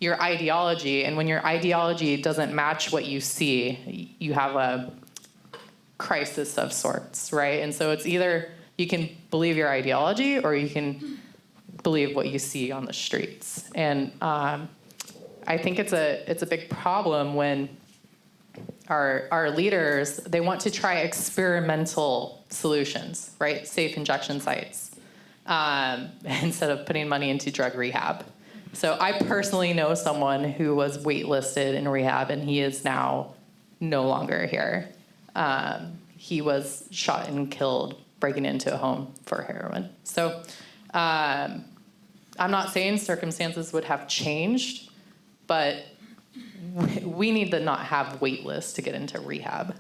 your ideology, and when your ideology doesn't match what you see, you have a crisis of sorts, right? And so it's either you can believe your ideology or you can believe what you see on the streets. And I think it's a big problem when our leaders, they want to try experimental solutions, right? Safe injection sites, instead of putting money into drug rehab. So I personally know someone who was waitlisted in rehab, and he is now no longer here. He was shot and killed breaking into a home for heroin. So I'm not saying circumstances would have changed, but we need to not have wait lists to get into rehab.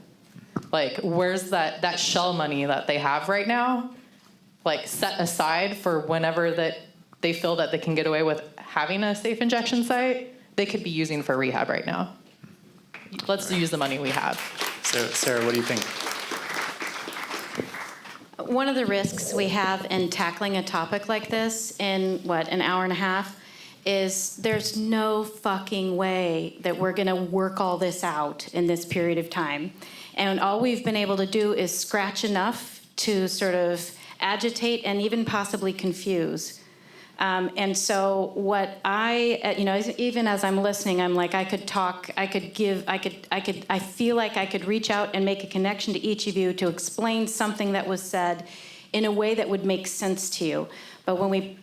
Like, where's that shell money that they have right now, like, set aside for whenever that they feel that they can get away with having a safe injection site, they could be using for rehab right now. Let's use the money we have. So, Sarah, what do you think? One of the risks we have in tackling a topic like this in, an hour and a half, is there's no fucking way that we're going to work all this out in this period of time. And all we've been able to do is scratch enough to sort of agitate and even possibly confuse. And so what even as I'm listening, I'm like, I could talk, I feel like I could reach out and make a connection to each of you to explain something that was said in a way that would make sense to you. But when we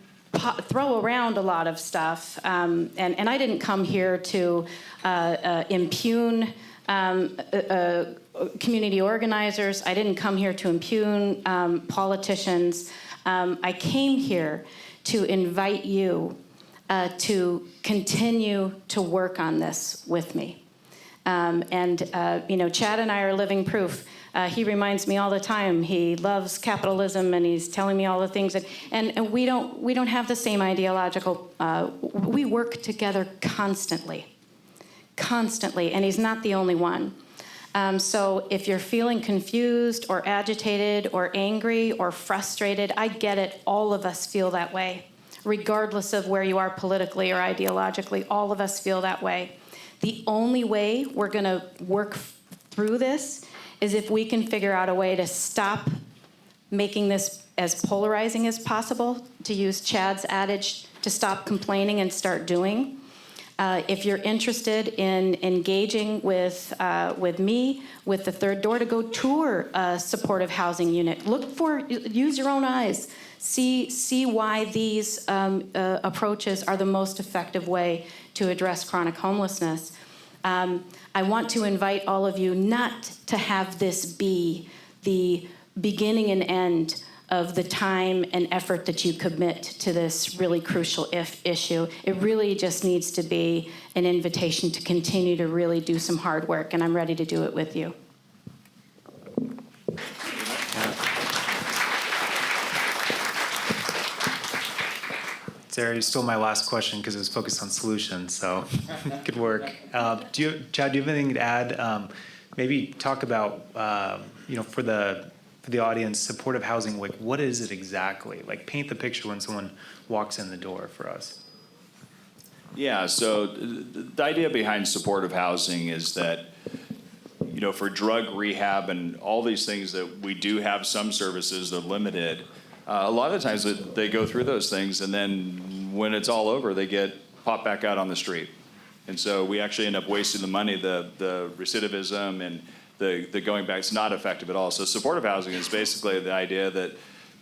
throw around a lot of stuff, and I didn't come here to impugn community organizers. I didn't come here to impugn politicians. I came here to invite you to continue to work on this with me. Chad and I are living proof. He reminds me all the time he loves capitalism, and he's telling me all the things and we don't have the same ideological. We work together constantly, and he's not the only one. So if you're feeling confused or agitated or angry or frustrated, I get it. All of us feel that way, regardless of where you are politically or ideologically. All of us feel that way. The only way we're going to work through this is if we can figure out a way to stop making this as polarizing as possible, to use Chad's adage, to stop complaining and start doing. If you're interested in engaging with me, with the Third Door, to go tour a supportive housing unit, use your own eyes, see why these approaches are the most effective way to address chronic homelessness. I want to invite all of you not to have this be the beginning and end of the time and effort that you commit to this really crucial issue. It really just needs to be an invitation to continue to really do some hard work, and I'm ready to do it with you. Sarah, you stole my last question because it was focused on solutions, so good work. Chad, do you have anything to add? Maybe talk about, for the audience, supportive housing, like, what is it exactly? Like, paint the picture when someone walks in the door for us. Yeah, so the idea behind supportive housing is that, for drug rehab and all these things that we do have some services that are limited, a lot of the times they go through those things, and then when it's all over, they get popped back out on the street. And so we actually end up wasting the money, the recidivism and the going back is not effective at all. So supportive housing is basically the idea that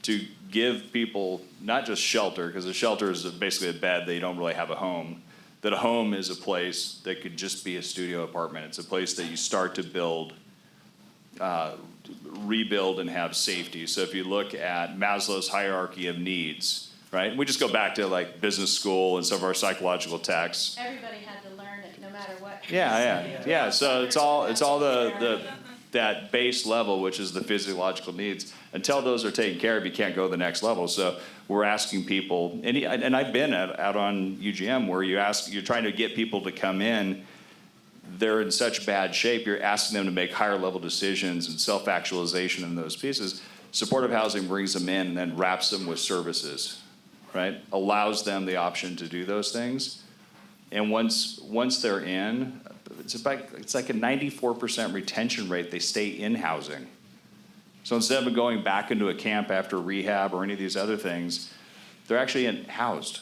to give people not just shelter, because a shelter is basically a bed, they don't really have a home, that a home is a place that could just be a studio apartment. It's a place that you start to build, rebuild and have safety. So if you look at Maslow's hierarchy of needs, right? We just go back to like business school and some of our psychological texts. Everybody had to learn it, no matter what. Yeah. So it's all the that base level, which is the physiological needs. Until those are taken care of, you can't go to the next level. So we're asking people, and I've been out on UGM where you're trying to get people to come in. They're in such bad shape. You're asking them to make higher level decisions and self-actualization in those pieces. Supportive housing brings them in and then wraps them with services, right? Allows them the option to do those things. And once they're in, it's like a 94% retention rate. They stay in housing. So instead of going back into a camp after rehab or any of these other things, they're actually housed,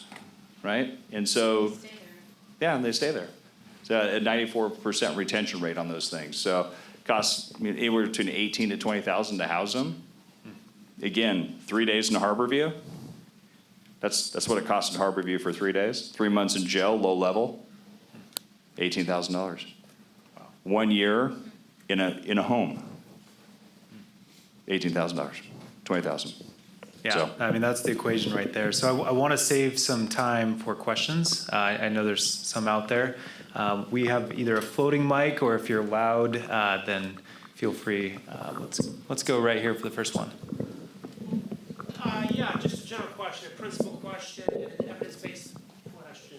right? And so, and they stay there. So a 94% retention rate on those things. So it costs anywhere between $18,000 to $20,000 to house them. Again, 3 days in Harborview. That's what it costs in Harborview for 3 days. 3 months in jail, low level, $18,000. Wow. 1 year in a home, $18,000, $20,000. Yeah, So. I mean, that's the equation right there. So I want to save some time for questions. I know there's some out there. We have either a floating mic, or if you're loud, then feel free. Let's go right here for the first one. Yeah, just a general question, a principal question, and an evidence-based question.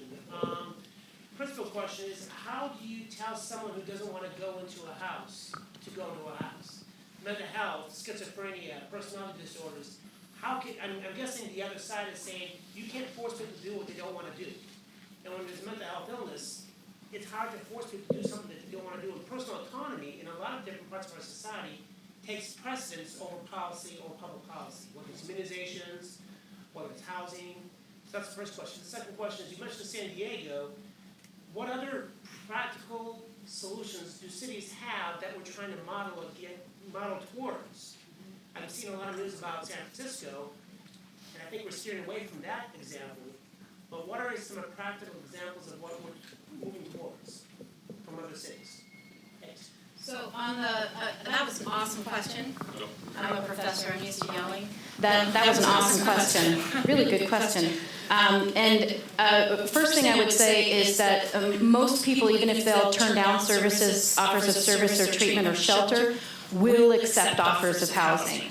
Principal question is, how do you tell someone who doesn't want to go into a house to go into a house? Mental health, schizophrenia, personality disorders. I'm guessing the other side is saying you can't force people to do what they don't want to do. And when there's mental health illness, it's hard to force people to do something that they don't want to do. And personal autonomy in a lot of different parts of our society takes precedence over policy or public policy, whether it's immunizations, whether it's housing. So that's the first question. The second question is, you mentioned San Diego. What other practical solutions do cities have that we're trying to model towards? I've seen a lot of news about San Francisco, and I think we're steering away from that example. But what are some practical examples of what we're moving towards from other cities? Thanks. So on that was an awesome question. I'm a professor, I'm used to yelling. That was an awesome question, really good question. First thing I would say is that most people, even if they'll turn down services, offers of service or treatment or shelter, will accept offers of housing.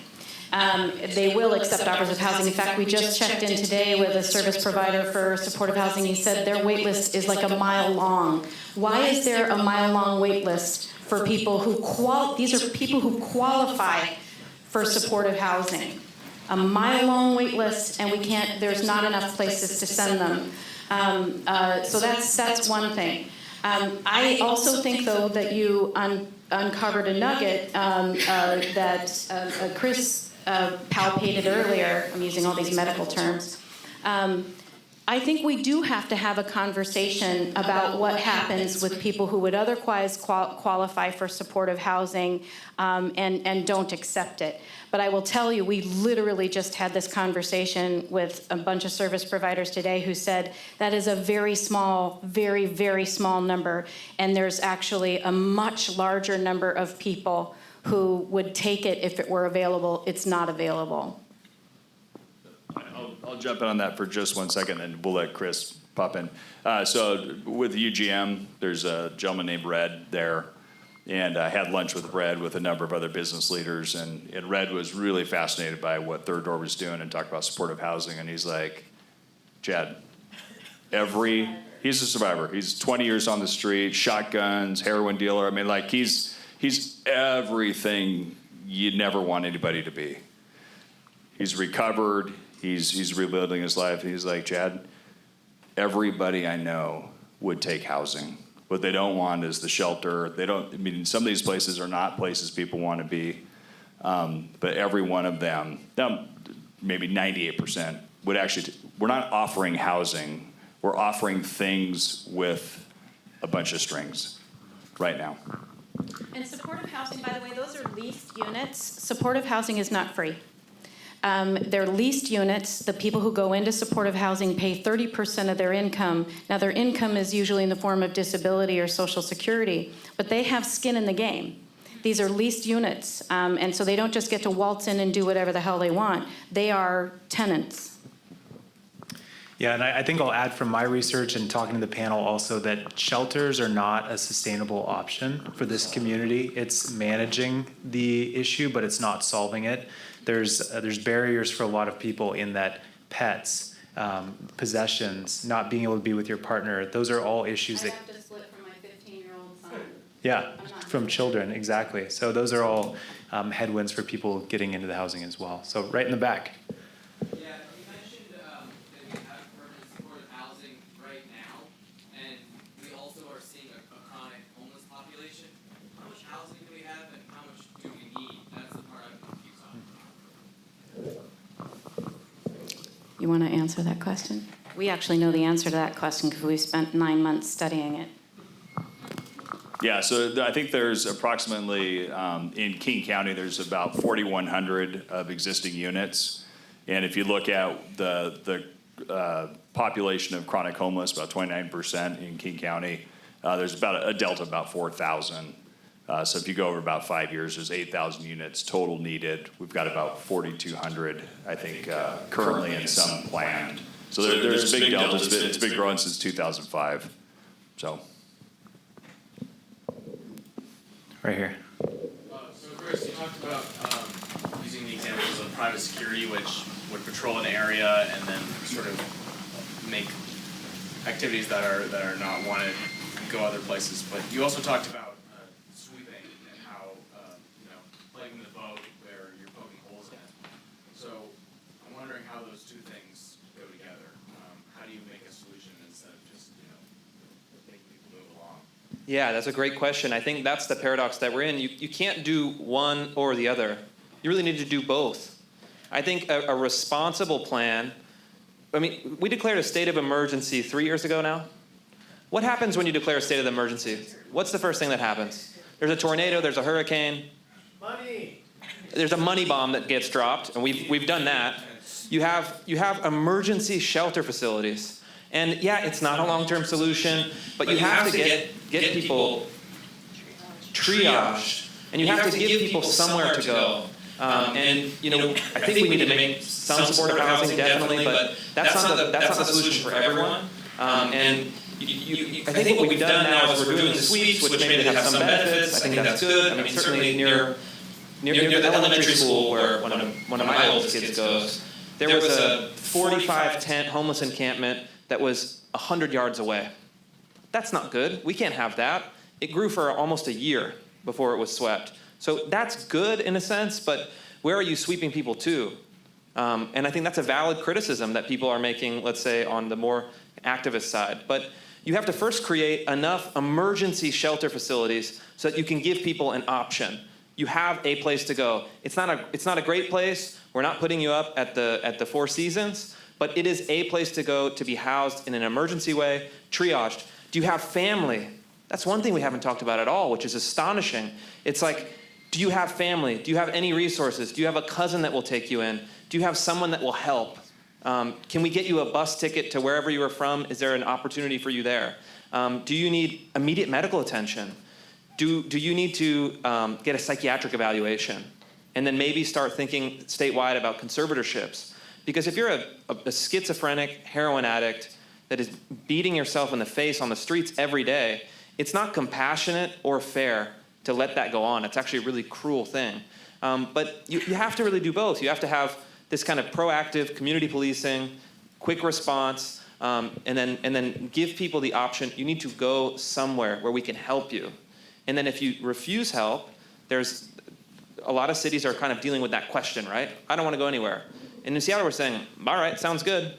They will accept offers of housing. In fact, we just checked in today with a service provider for supportive housing. He said their wait list is like a mile long. Why is there a mile long wait list for people who these are people who qualify for supportive housing? A mile long wait list, and there's not enough places to send them. So that's one thing. I also think, though, that you uncovered a nugget that Chris palpated earlier. I'm using all these medical terms. I think we do have to have a conversation about what happens with people who would otherwise qualify for supportive housing and don't accept it. But I will tell you, we literally just had this conversation with a bunch of service providers today who said that is a very small, very, very small number, and there's actually a much larger number of people who would take it if it were available. It's not available. I'll jump in on that for just 1 second, and we'll let Chris pop in. So with UGM, there's a gentleman named Red there, and I had lunch with Red with a number of other business leaders, and Red was really fascinated by what Third Door was doing and talked about supportive housing, and he's like, Chad, he's a survivor. He's 20 years on the street, shotguns, heroin dealer. I mean, like, he's everything you'd never want anybody to be. He's recovered. He's rebuilding his life. He's like, Chad, everybody I know would take housing. What they don't want is the shelter. Some of these places are not places people want to be. But every one of them, maybe 98%, would actually, we're not offering housing. We're offering things with a bunch of strings right now. And supportive housing, by the way, those are leased units. Supportive housing is not free. They're leased units. The people who go into supportive housing pay 30% of their income. Now, their income is usually in the form of disability or Social Security, but they have skin in the game. These are leased units, and so they don't just get to waltz in and do whatever the hell they want. They are tenants. Yeah, and I think I'll add from my research and talking to the panel also that shelters are not a sustainable option for this community. It's managing the issue, but it's not solving it. There's barriers for a lot of people in that pets, possessions, not being able to be with your partner. Those are all issues that. I have to split from my 15-year-old son. Yeah, from children, exactly. So those are all headwinds for people getting into the housing as well. So right in the back. Yeah, you mentioned that we have permanent supportive housing right now, and we also are seeing a chronic homeless population. How much housing do we have, and how much do we need? That's the part I'm confused on. You want to answer that question? We actually know the answer to that question because we've spent 9 months studying it. Yeah, so I think there's approximately, in King County, there's about 4,100 of existing units. And if you look at the population of chronic homeless, about 29% in King County, there's about a delta of about 4,000. So if you go over about 5 years, there's 8,000 units total needed. We've got about 4,200, I think, currently and some planned. So there's a big delta. It's been growing since 2005. So. Right here. So Chris, you talked about using the examples of private security, which would patrol an area and then sort of make activities that are not wanted go other places. But you also talked about sweeping and how plaguing the boat where you're poking holes in it. So I'm wondering how those two things go together. How do you make a solution instead of just making people move along? Yeah, that's a great question. I think that's the paradox that we're in. You can't do one or the other. You really need to do both. I think a responsible plan, I mean, we declared a state of emergency 3 years ago now. What happens when you declare a state of emergency? What's the first thing that happens? There's a tornado, there's a hurricane. Money. There's a money bomb that gets dropped, and we've done that. You have emergency shelter facilities. And yeah, it's not a long-term solution, but you have to get people triaged, and you have to give people somewhere to go. And I think we need to make some supportive housing definitely, but that's not the solution for everyone. And I think what we've done now is we're doing the sweeps, which maybe have some benefits. I think that's good. I mean, certainly near the elementary school where one of my oldest kids goes, there was a 45-tent homeless encampment that was 100 yards away. That's not good. We can't have that. It grew for almost a year before it was swept. So that's good in a sense, but where are you sweeping people to? And I think that's a valid criticism that people are making, let's say, on the more activist side. But you have to first create enough emergency shelter facilities so that you can give people an option. You have a place to go. It's not a great place. We're not putting you up at the Four Seasons, but it is a place to go to be housed in an emergency way, triaged. Do you have family? That's one thing we haven't talked about at all, which is astonishing. It's like, do you have family? Do you have any resources? Do you have a cousin that will take you in? Do you have someone that will help? Can we get you a bus ticket to wherever you are from? Is there an opportunity for you there? Do you need immediate medical attention? Do you need to get a psychiatric evaluation? And then maybe start thinking statewide about conservatorships. Because if you're a schizophrenic heroin addict that is beating yourself in the face on the streets every day, it's not compassionate or fair to let that go on. It's actually a really cruel thing. But you have to really do both. You have to have this kind of proactive community policing, quick response, and then give people the option. You need to go somewhere where we can help you. And then if you refuse help, there's a lot of cities are kind of dealing with that question, right? I don't want to go anywhere. And in Seattle, we're saying, all right, sounds good.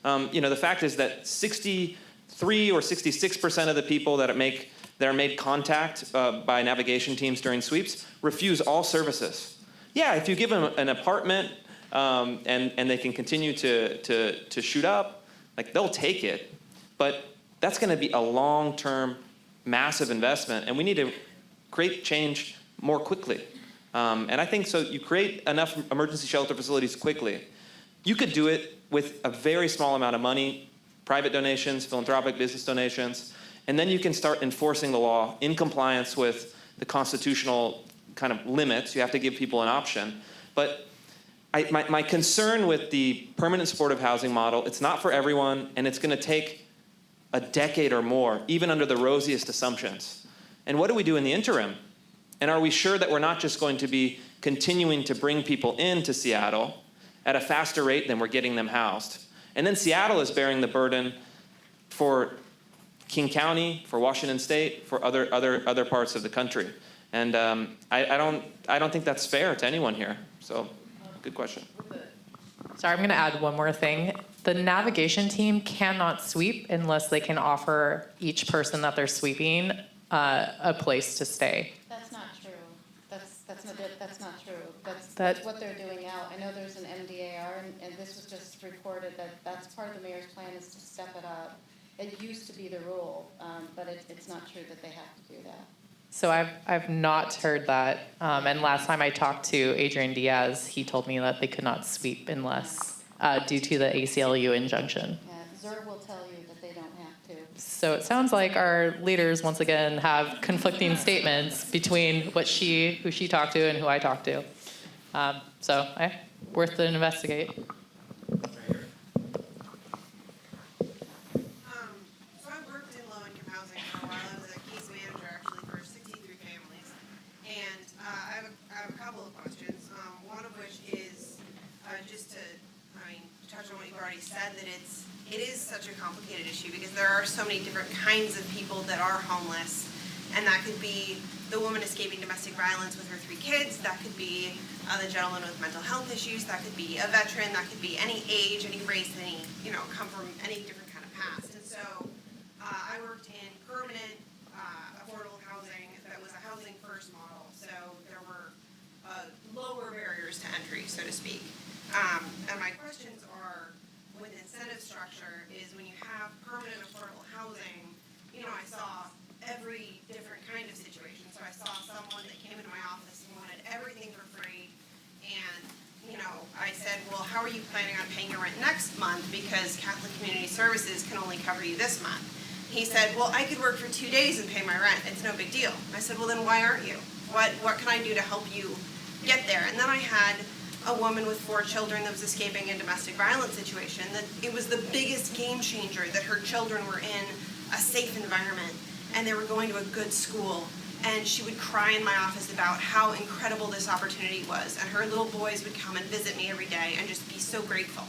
The fact is that 63 or 66% of the people that are made contact by navigation teams during sweeps refuse all services. Yeah, if you give them an apartment and they can continue to shoot up, like they'll take it. But that's going to be a long-term, massive investment, and we need to create change more quickly. And I think so you create enough emergency shelter facilities quickly. You could do it with a very small amount of money, private donations, philanthropic business donations, and then you can start enforcing the law in compliance with the constitutional kind of limits. You have to give people an option. But my concern with the permanent supportive housing model, it's not for everyone, and it's going to take a decade or more, even under the rosiest assumptions. And what do we do in the interim? And are we sure that we're not just going to be continuing to bring people into Seattle at a faster rate than we're getting them housed? And then Seattle is bearing the burden for King County, for Washington State, for other parts of the country. And I don't think that's fair to anyone here. So, good question. Sorry, I'm going to add one more thing. The navigation team cannot sweep unless they can offer each person that they're sweeping a place to stay. That's not true. That's not true. That's what they're doing now. I know there's an MDAR, and this was just reported that that's part of the mayor's plan is to step it up. It used to be the rule, but it's not true that they have to do that. So I've not heard that. And last time I talked to Adrian Diaz, he told me that they could not sweep unless due to the ACLU injunction. Yeah, Zer will tell you that they don't have to. So it sounds like our leaders once again have conflicting statements between who she talked to and who I talked to. So worth to investigate. Said that it is such a complicated issue because there are so many different kinds of people that are homeless, and that could be the woman escaping domestic violence with her 3 kids, that could be the gentleman with mental health issues, that could be a veteran, that could be any age, any race, any come from any different kind of past. And so I worked in permanent affordable housing that was a housing first model, so there were lower barriers to entry, so to speak. And my questions are, with incentive structure, is when you have permanent affordable housing, I saw every different kind of situation. So I saw someone that came into my office and wanted everything for free, and I said, well, how are you planning on paying your rent next month, because Catholic Community Services can only cover you this month? He said, well, I could work for 2 days and pay my rent. It's no big deal. I said, well, then why aren't you? What can I do to help you get there? And then I had a woman with 4 children that was escaping a domestic violence situation, that it was the biggest game changer that her children were in a safe environment and they were going to a good school. And she would cry in my office about how incredible this opportunity was. And her little boys would come and visit me every day and just be so grateful.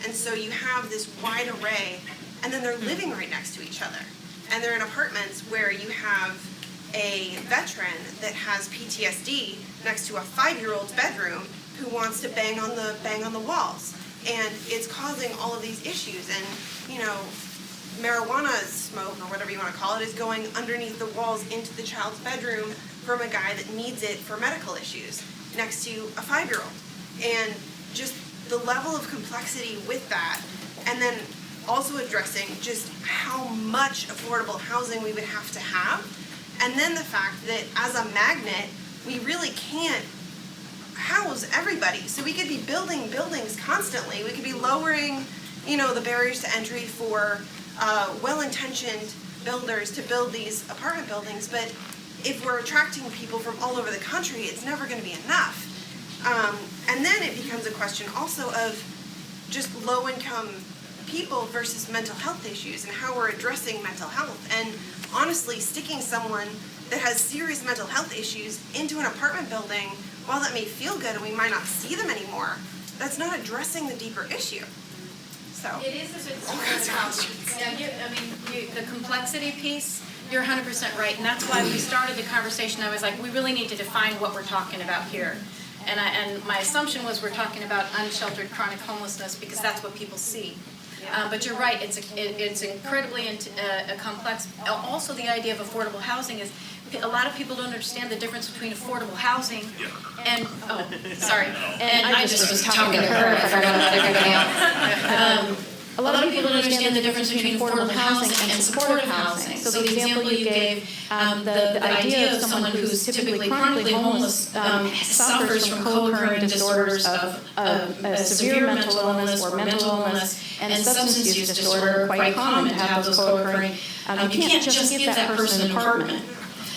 And so you have this wide array, and then they're living right next to each other. And they're in apartments where you have a veteran that has PTSD next to a 5-year-old's bedroom who wants to bang on the walls, and it's causing all of these issues. And marijuana smoke, or whatever you want to call it, is going underneath the walls into the child's bedroom from a guy that needs it for medical issues next to a 5-year-old. And just the level of complexity with that, and then also addressing just how much affordable housing we would have to have, and then the fact that as a magnet we really can't house everybody. So we could be building buildings constantly. We could be lowering, the barriers to entry for well-intentioned builders to build these apartment buildings. But if we're attracting people from all over the country, it's never going to be enough. And then it becomes a question also of just low-income people versus mental health issues and how we're addressing mental health. And honestly, sticking someone that has serious mental health issues into an apartment building, while that may feel good and we might not see them anymore, that's not addressing the deeper issue. So it is a bit the complexity piece, you're 100% right, and that's why we started the conversation. I was like, we really need to define what we're talking about here. And my assumption was we're talking about unsheltered chronic homelessness because that's what people see. But you're right, it's incredibly complex. Also, the idea of affordable housing is, a lot of people don't understand the difference between affordable housing and, and I just was talking to her, I forgot about everybody else. a lot of people don't understand the difference between affordable housing and supportive housing. So the example you gave, the idea of someone who's typically chronically homeless suffers from co-occurring disorders of a severe mental illness or mental illness and substance use disorder, quite common to have those co-occurring. You can't just give that person an apartment.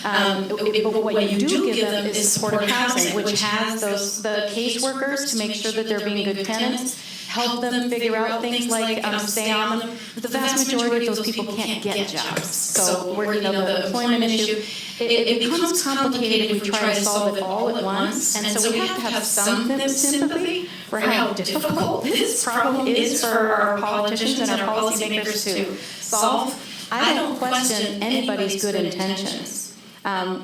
But what you do give them is supportive housing, which has the caseworkers to make sure that they're being good tenants, help them figure out things like stay on them. The vast majority of those people can't get jobs. So the employment issue, it becomes complicated if we try to solve it all at once. And so we have to have some sympathy for how difficult this problem is for our politicians and our policymakers to solve. I don't question anybody's good intentions.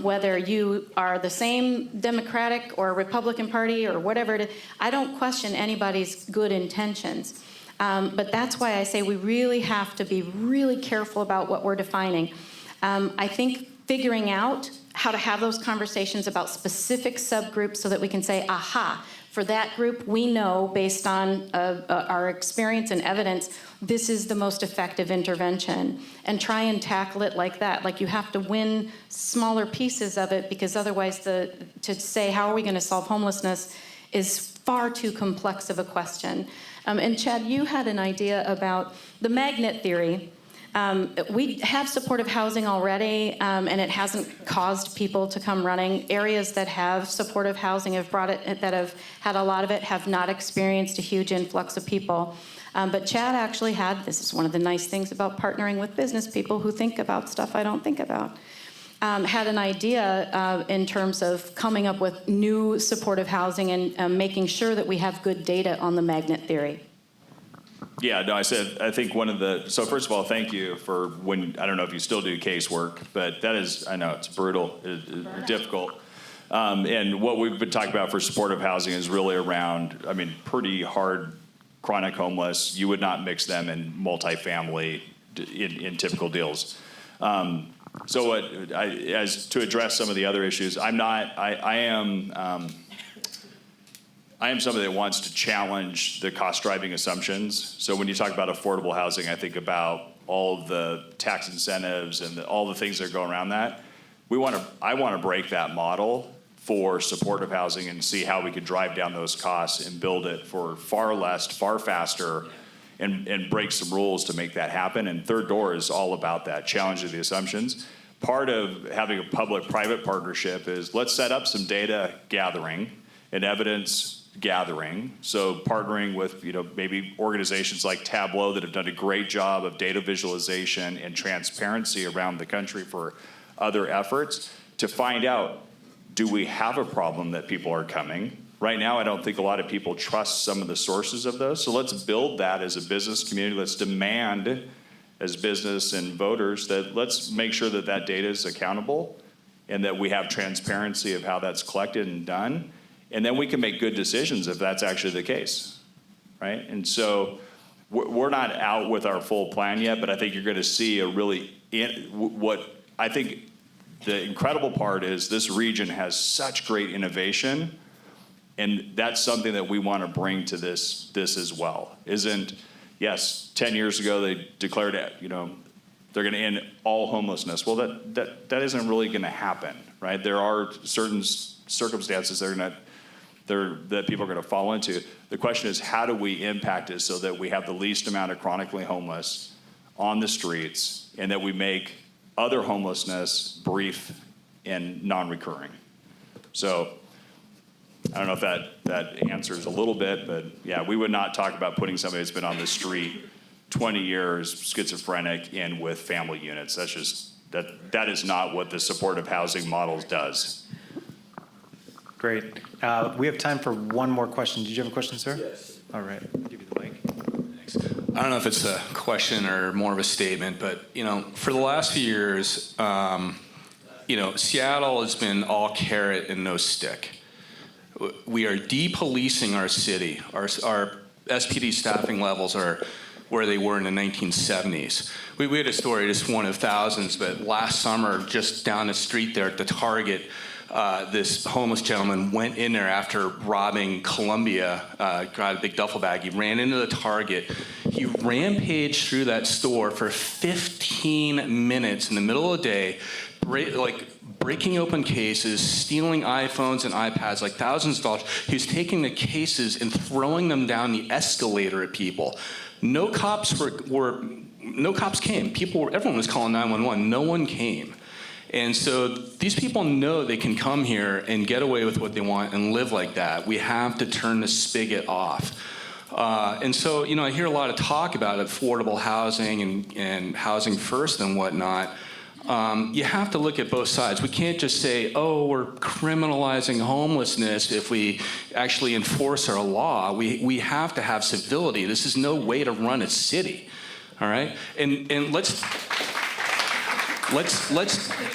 Whether you are the same Democratic or Republican Party or whatever it is, I don't question anybody's good intentions. But that's why I say we really have to be really careful about what we're defining. I think figuring out how to have those conversations about specific subgroups so that we can say, aha, for that group, we know based on our experience and evidence, this is the most effective intervention, and try and tackle it like that. Like you have to win smaller pieces of it, because otherwise to say how are we going to solve homelessness is far too complex of a question. And Chad, you had an idea about the magnet theory. We have supportive housing already, and it hasn't caused people to come running. Areas that have supportive housing that have had a lot of it have not experienced a huge influx of people. But Chad actually this is one of the nice things about partnering with business people who think about stuff I don't think about, had an idea in terms of coming up with new supportive housing and making sure that we have good data on the magnet theory. Yeah, no, I think so first of all, thank you for I don't know if you still do casework, but that is, I know it's brutal, it's difficult. And what we've been talking about for supportive housing is really around, pretty hard chronic homeless. You would not mix them in multifamily in typical deals. So as to address some of the other issues, I am somebody that wants to challenge the cost-driving assumptions. So when you talk about affordable housing, I think about all the tax incentives and all the things that are going around that. I want to break that model for supportive housing and see how we could drive down those costs and build it for far less, far faster, and break some rules to make that happen. And Third Door is all about that, challenging the assumptions. Part of having a public-private partnership is let's set up some data gathering and evidence gathering. So partnering with maybe organizations like Tableau that have done a great job of data visualization and transparency around the country for other efforts to find out, do we have a problem that people are coming? Right now, I don't think a lot of people trust some of the sources of those. So let's build that as a business community. Let's demand as business and voters that let's make sure that that data is accountable and that we have transparency of how that's collected and done. And then we can make good decisions if that's actually the case, right? And so we're not out with our full plan yet, but I think you're going to see what I think the incredible part is this region has such great innovation, and that's something that we want to bring to this as well. Yes, 10 years ago they declared they're going to end all homelessness. Well, that isn't really going to happen, right? There are certain circumstances that people are going to fall into. The question is, how do we impact it so that we have the least amount of chronically homeless on the streets, and that we make other homelessness brief and non-recurring? So I don't know if that answers a little bit, but yeah, we would not talk about putting somebody that's been on the street 20 years, schizophrenic, in with family units. That's just, that is not what the supportive housing model does. Great. We have time for one more question. Did you have a question, sir? Yes. All right. I'll give you the mic. Thanks. I don't know if it's a question or more of a statement, but for the last few years, Seattle has been all carrot and no stick. We are depolicing our city. Our SPD staffing levels are where they were in the 1970s. We had a story, just one of thousands, but last summer, just down the street there at the Target, this homeless gentleman went in there after robbing Columbia, got a big duffel bag. He ran into the Target. He rampaged through that store for 15 minutes in the middle of the day, breaking open cases, stealing iPhones and iPads, like thousands of dollars. He was taking the cases and throwing them down the escalator at people. No cops no cops came. Everyone was calling 911. No one came. And so these people know they can come here and get away with what they want and live like that. We have to turn the spigot off. And so, I hear a lot of talk about affordable housing and housing first and whatnot. You have to look at both sides. We can't just say, oh, we're criminalizing homelessness if we actually enforce our law. We have to have civility. This is no way to run a city, all right? And let's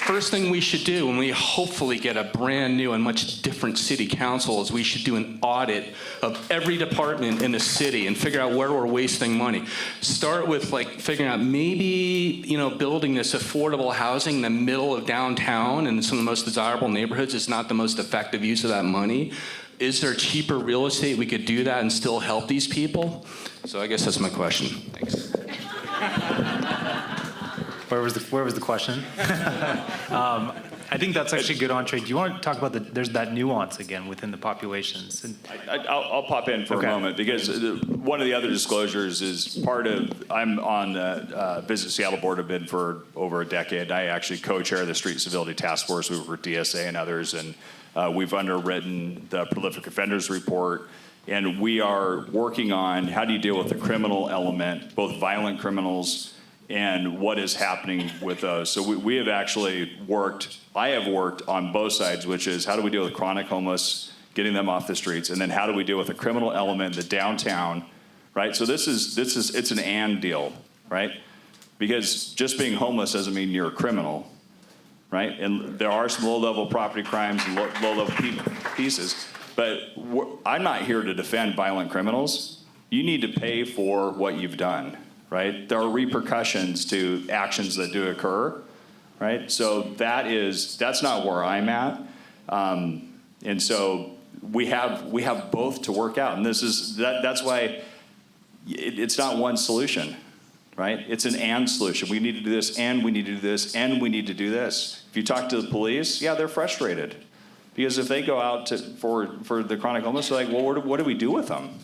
first thing we should do when we hopefully get a brand new and much different city council is we should do an audit of every department in the city and figure out where we're wasting money. Start with figuring out maybe, building this affordable housing in the middle of downtown and some of the most desirable neighborhoods is not the most effective use of that money. Is there cheaper real estate we could do that and still help these people? So I guess that's my question. Thanks. Where was the question? I think that's actually a good entree. Do you want to talk about there's that nuance again within the populations? And I'll pop in for a moment because one of the other disclosures is I'm on the Visit Seattle Board. I've been for over a decade. I actually co-chair the Street Civility Task Force. We work with DSA and others, and we've underwritten the Prolific Offenders Report. And we are working on how do you deal with the criminal element, both violent criminals and what is happening with those. So we have actually I have worked on both sides, which is how do we deal with chronic homeless, getting them off the streets, and then how do we deal with the criminal element, the downtown, right? So it's an and deal, right? Because just being homeless doesn't mean you're a criminal, right? And there are some low-level property crimes and low-level pieces, but I'm not here to defend violent criminals. You need to pay for what you've done. Right? There are repercussions to actions that do occur, right? So that's not where I'm at. And so we have both to work out. And that's why it's not one solution, right? It's an and solution. We need to do this, and we need to do this, and we need to do this. If you talk to the police, yeah, they're frustrated. Because if they go out for the chronic homeless, they're like, well, what do we do with them?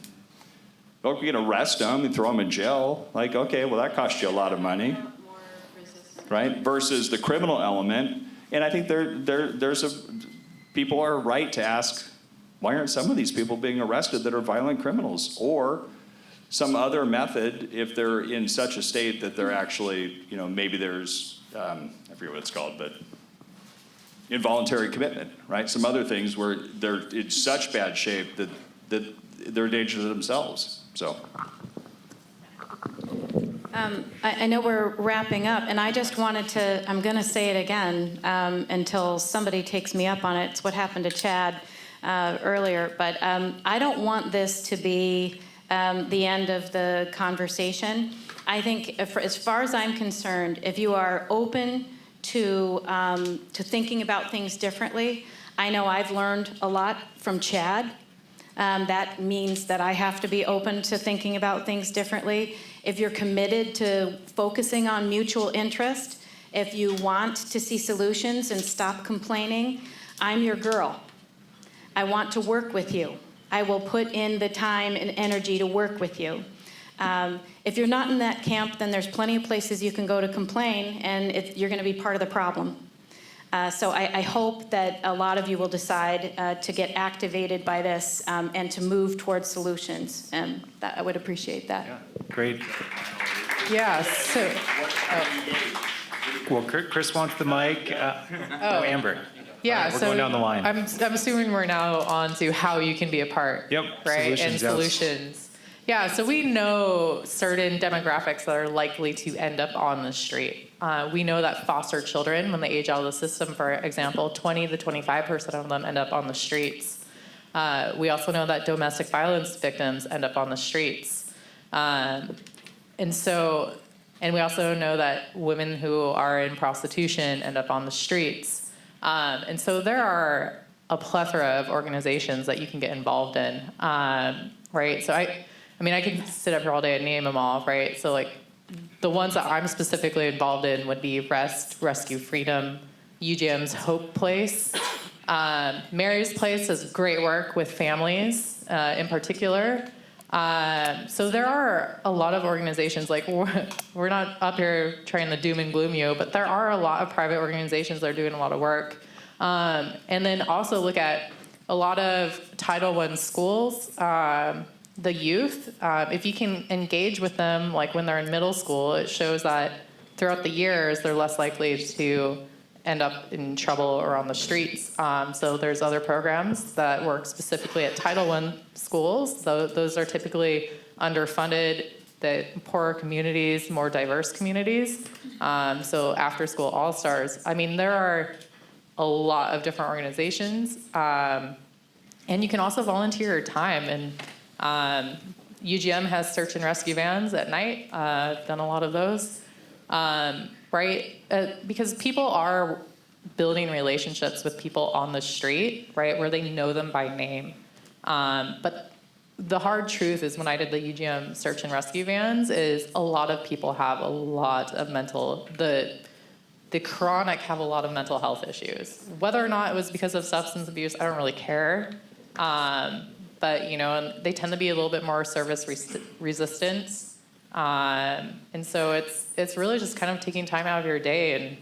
Well, we can arrest them and throw them in jail. Okay, well, that costs you a lot of money, right? Versus the criminal element. And I think people are right to ask, why aren't some of these people being arrested that are violent criminals? Or some other method if they're in such a state that they're actually, maybe there's, I forget what it's called, but involuntary commitment, right? Some other things where they're in such bad shape that they're a danger to themselves. So. I know we're wrapping up, and I just wanted to, I'm going to say it again until somebody takes me up on it. It's what happened to Chad earlier, but I don't want this to be the end of the conversation. I think as far as I'm concerned, if you are open to thinking about things differently, I know I've learned a lot from Chad. That means that I have to be open to thinking about things differently. If you're committed to focusing on mutual interest, if you want to see solutions and stop complaining, I'm your girl. I want to work with you. I will put in the time and energy to work with you. If you're not in that camp, then there's plenty of places you can go to complain, and you're going to be part of the problem. So I hope that a lot of you will decide to get activated by this and to move towards solutions. And I would appreciate that. Yeah, great. Yeah, so. Well, Chris wants the mic. Amber. Yeah, right, we're so going down the line. I'm assuming we're now on to how you can be a part. Yep. Right, and solutions. Yeah, so we know certain demographics that are likely to end up on the street. We know that foster children, when they age out of the system, for example, 20 to 25% of them end up on the streets. We also know that domestic violence victims end up on the streets. And we also know that women who are in prostitution end up on the streets. And so there are a plethora of organizations that you can get involved in, right? So I mean, I could sit up here all day and name them all, right? So like the ones that I'm specifically involved in would be REST, Rescue Freedom, UGM's Hope Place. Mary's Place does great work with families in particular. So there are a lot of organizations, like we're not up here trying to doom and gloom you, but there are a lot of private organizations that are doing a lot of work. And then also look at a lot of Title I schools, the youth. If you can engage with them, like when they're in middle school, it shows that throughout the years, they're less likely to end up in trouble or on the streets. So there's other programs that work specifically at Title I schools. Those are typically underfunded, that poorer communities, more diverse communities. So After School All-Stars. I mean, there are a lot of different organizations. And you can also volunteer your time. And UGM has search and rescue vans at night. I've done a lot of those. Right? Because people are building relationships with people on the street, right, where they know them by name. But the hard truth is when I did the UGM search and rescue vans is a lot of people have a lot of the chronic have a lot of mental health issues. Whether or not it was because of substance abuse, I don't really care. But, you know, they tend to be a little bit more service resistant. And so it's really just kind of taking time out of your day and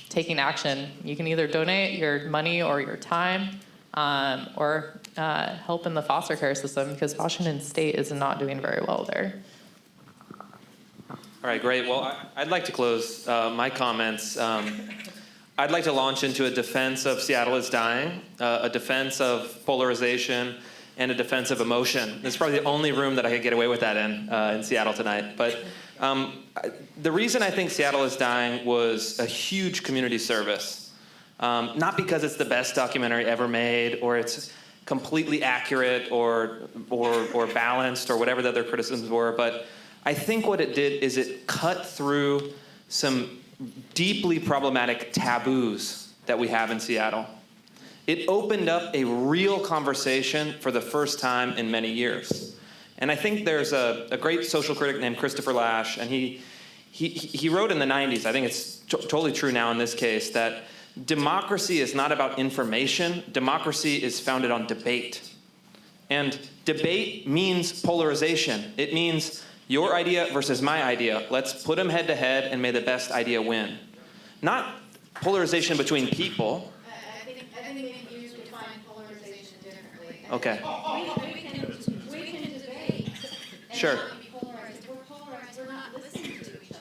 taking action. You can either donate your money or your time, or help in the foster care system, because Washington State is not doing very well there. All right, great. Well, I'd like to close my comments. I'd like to launch into a defense of Seattle is dying, a defense of polarization, and a defense of emotion. This is probably the only room that I could get away with that in Seattle tonight. But the reason I think Seattle is dying was a huge community service. Not because it's the best documentary ever made, or it's completely accurate, or balanced, or whatever the other criticisms were, but I think what it did is it cut through some deeply problematic taboos that we have in Seattle. It opened up a real conversation for the first time in many years. And I think there's a great social critic named Christopher Lasch, and he wrote in the 90s, I think it's totally true now in this case, that democracy is not about information. Democracy is founded on debate. And debate means polarization. It means your idea versus my idea. Let's put them head to head and may the best idea win. Not polarization between people. I think you define polarization differently. Okay. We can debate. Sure. And not be polarized. If we're polarized, we're not listening to each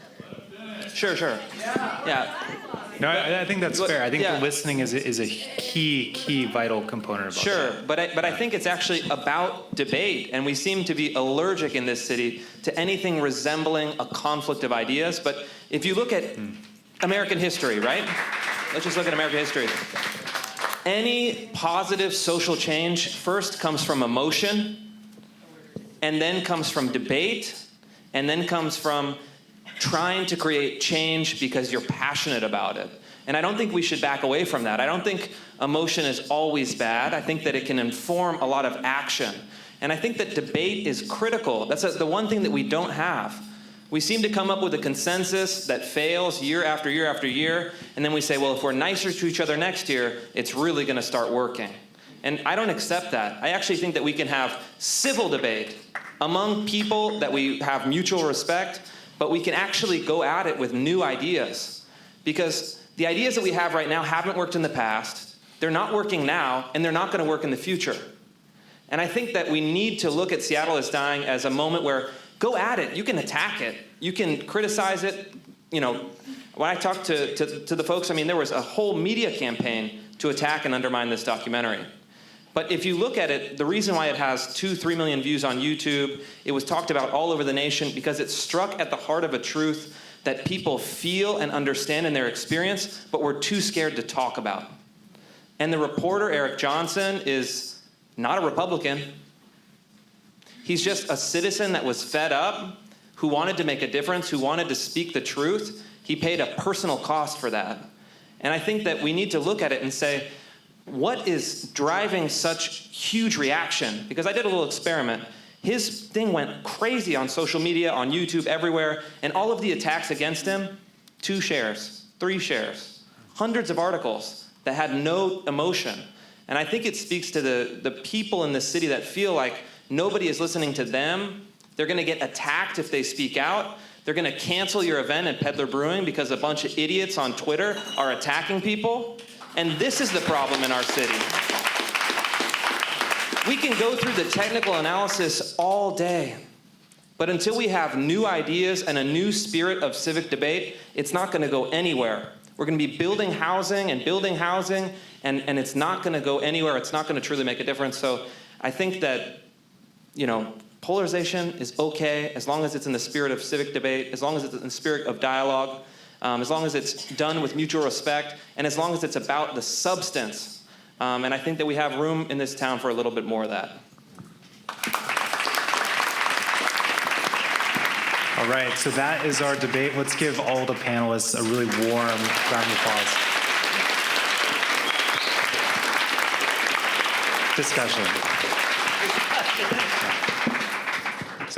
other. Sure. Yeah. No, I think that's fair. I think listening is a key vital component of it. Sure, but I think it's actually about debate, and we seem to be allergic in this city to anything resembling a conflict of ideas. But if you look at American history, right? Let's just look at American history. Any positive social change first comes from emotion, and then comes from debate, and then comes from trying to create change because you're passionate about it. And I don't think we should back away from that. I don't think emotion is always bad. I think that it can inform a lot of action. And I think that debate is critical. That's the one thing that we don't have. We seem to come up with a consensus that fails year after year after year, and then we say, well, if we're nicer to each other next year, it's really going to start working. And I don't accept that. I actually think that we can have civil debate among people that we have mutual respect, but we can actually go at it with new ideas. Because the ideas that we have right now haven't worked in the past, they're not working now, and they're not going to work in the future. And I think that we need to look at Seattle is dying as a moment where go at it. You can attack it. You can criticize it. You know, when I talked to the folks, I mean, there was a whole media campaign to attack and undermine this documentary. But if you look at it, the reason why it has 2-3 million views on YouTube, it was talked about all over the nation because it struck at the heart of a truth that people feel and understand in their experience, but we're too scared to talk about. And the reporter, Eric Johnson, is not a Republican. He's just a citizen that was fed up, who wanted to make a difference, who wanted to speak the truth. He paid a personal cost for that. And I think that we need to look at it and say, what is driving such huge reaction? Because I did a little experiment. His thing went crazy on social media, on YouTube, everywhere, and all of the attacks against him, 2 shares, 3 shares, hundreds of articles that had no emotion. And I think it speaks to the people in the city that feel like nobody is listening to them. They're gonna get attacked if they speak out. They're gonna cancel your event at Peddler Brewing because a bunch of idiots on Twitter are attacking people. And this is the problem in our city. We can go through the technical analysis all day, but until we have new ideas and a new spirit of civic debate, it's not gonna go anywhere. We're gonna be building housing, and it's not gonna go anywhere. It's not gonna truly make a difference. So I think that, polarization is okay as long as it's in the spirit of civic debate, as long as it's in the spirit of dialogue, as long as it's done with mutual respect, and as long as it's about the substance. And I think that we have room in this town for a little bit more of that. All right, so that is our debate. Let's give all the panelists a really warm round of applause. Discussion.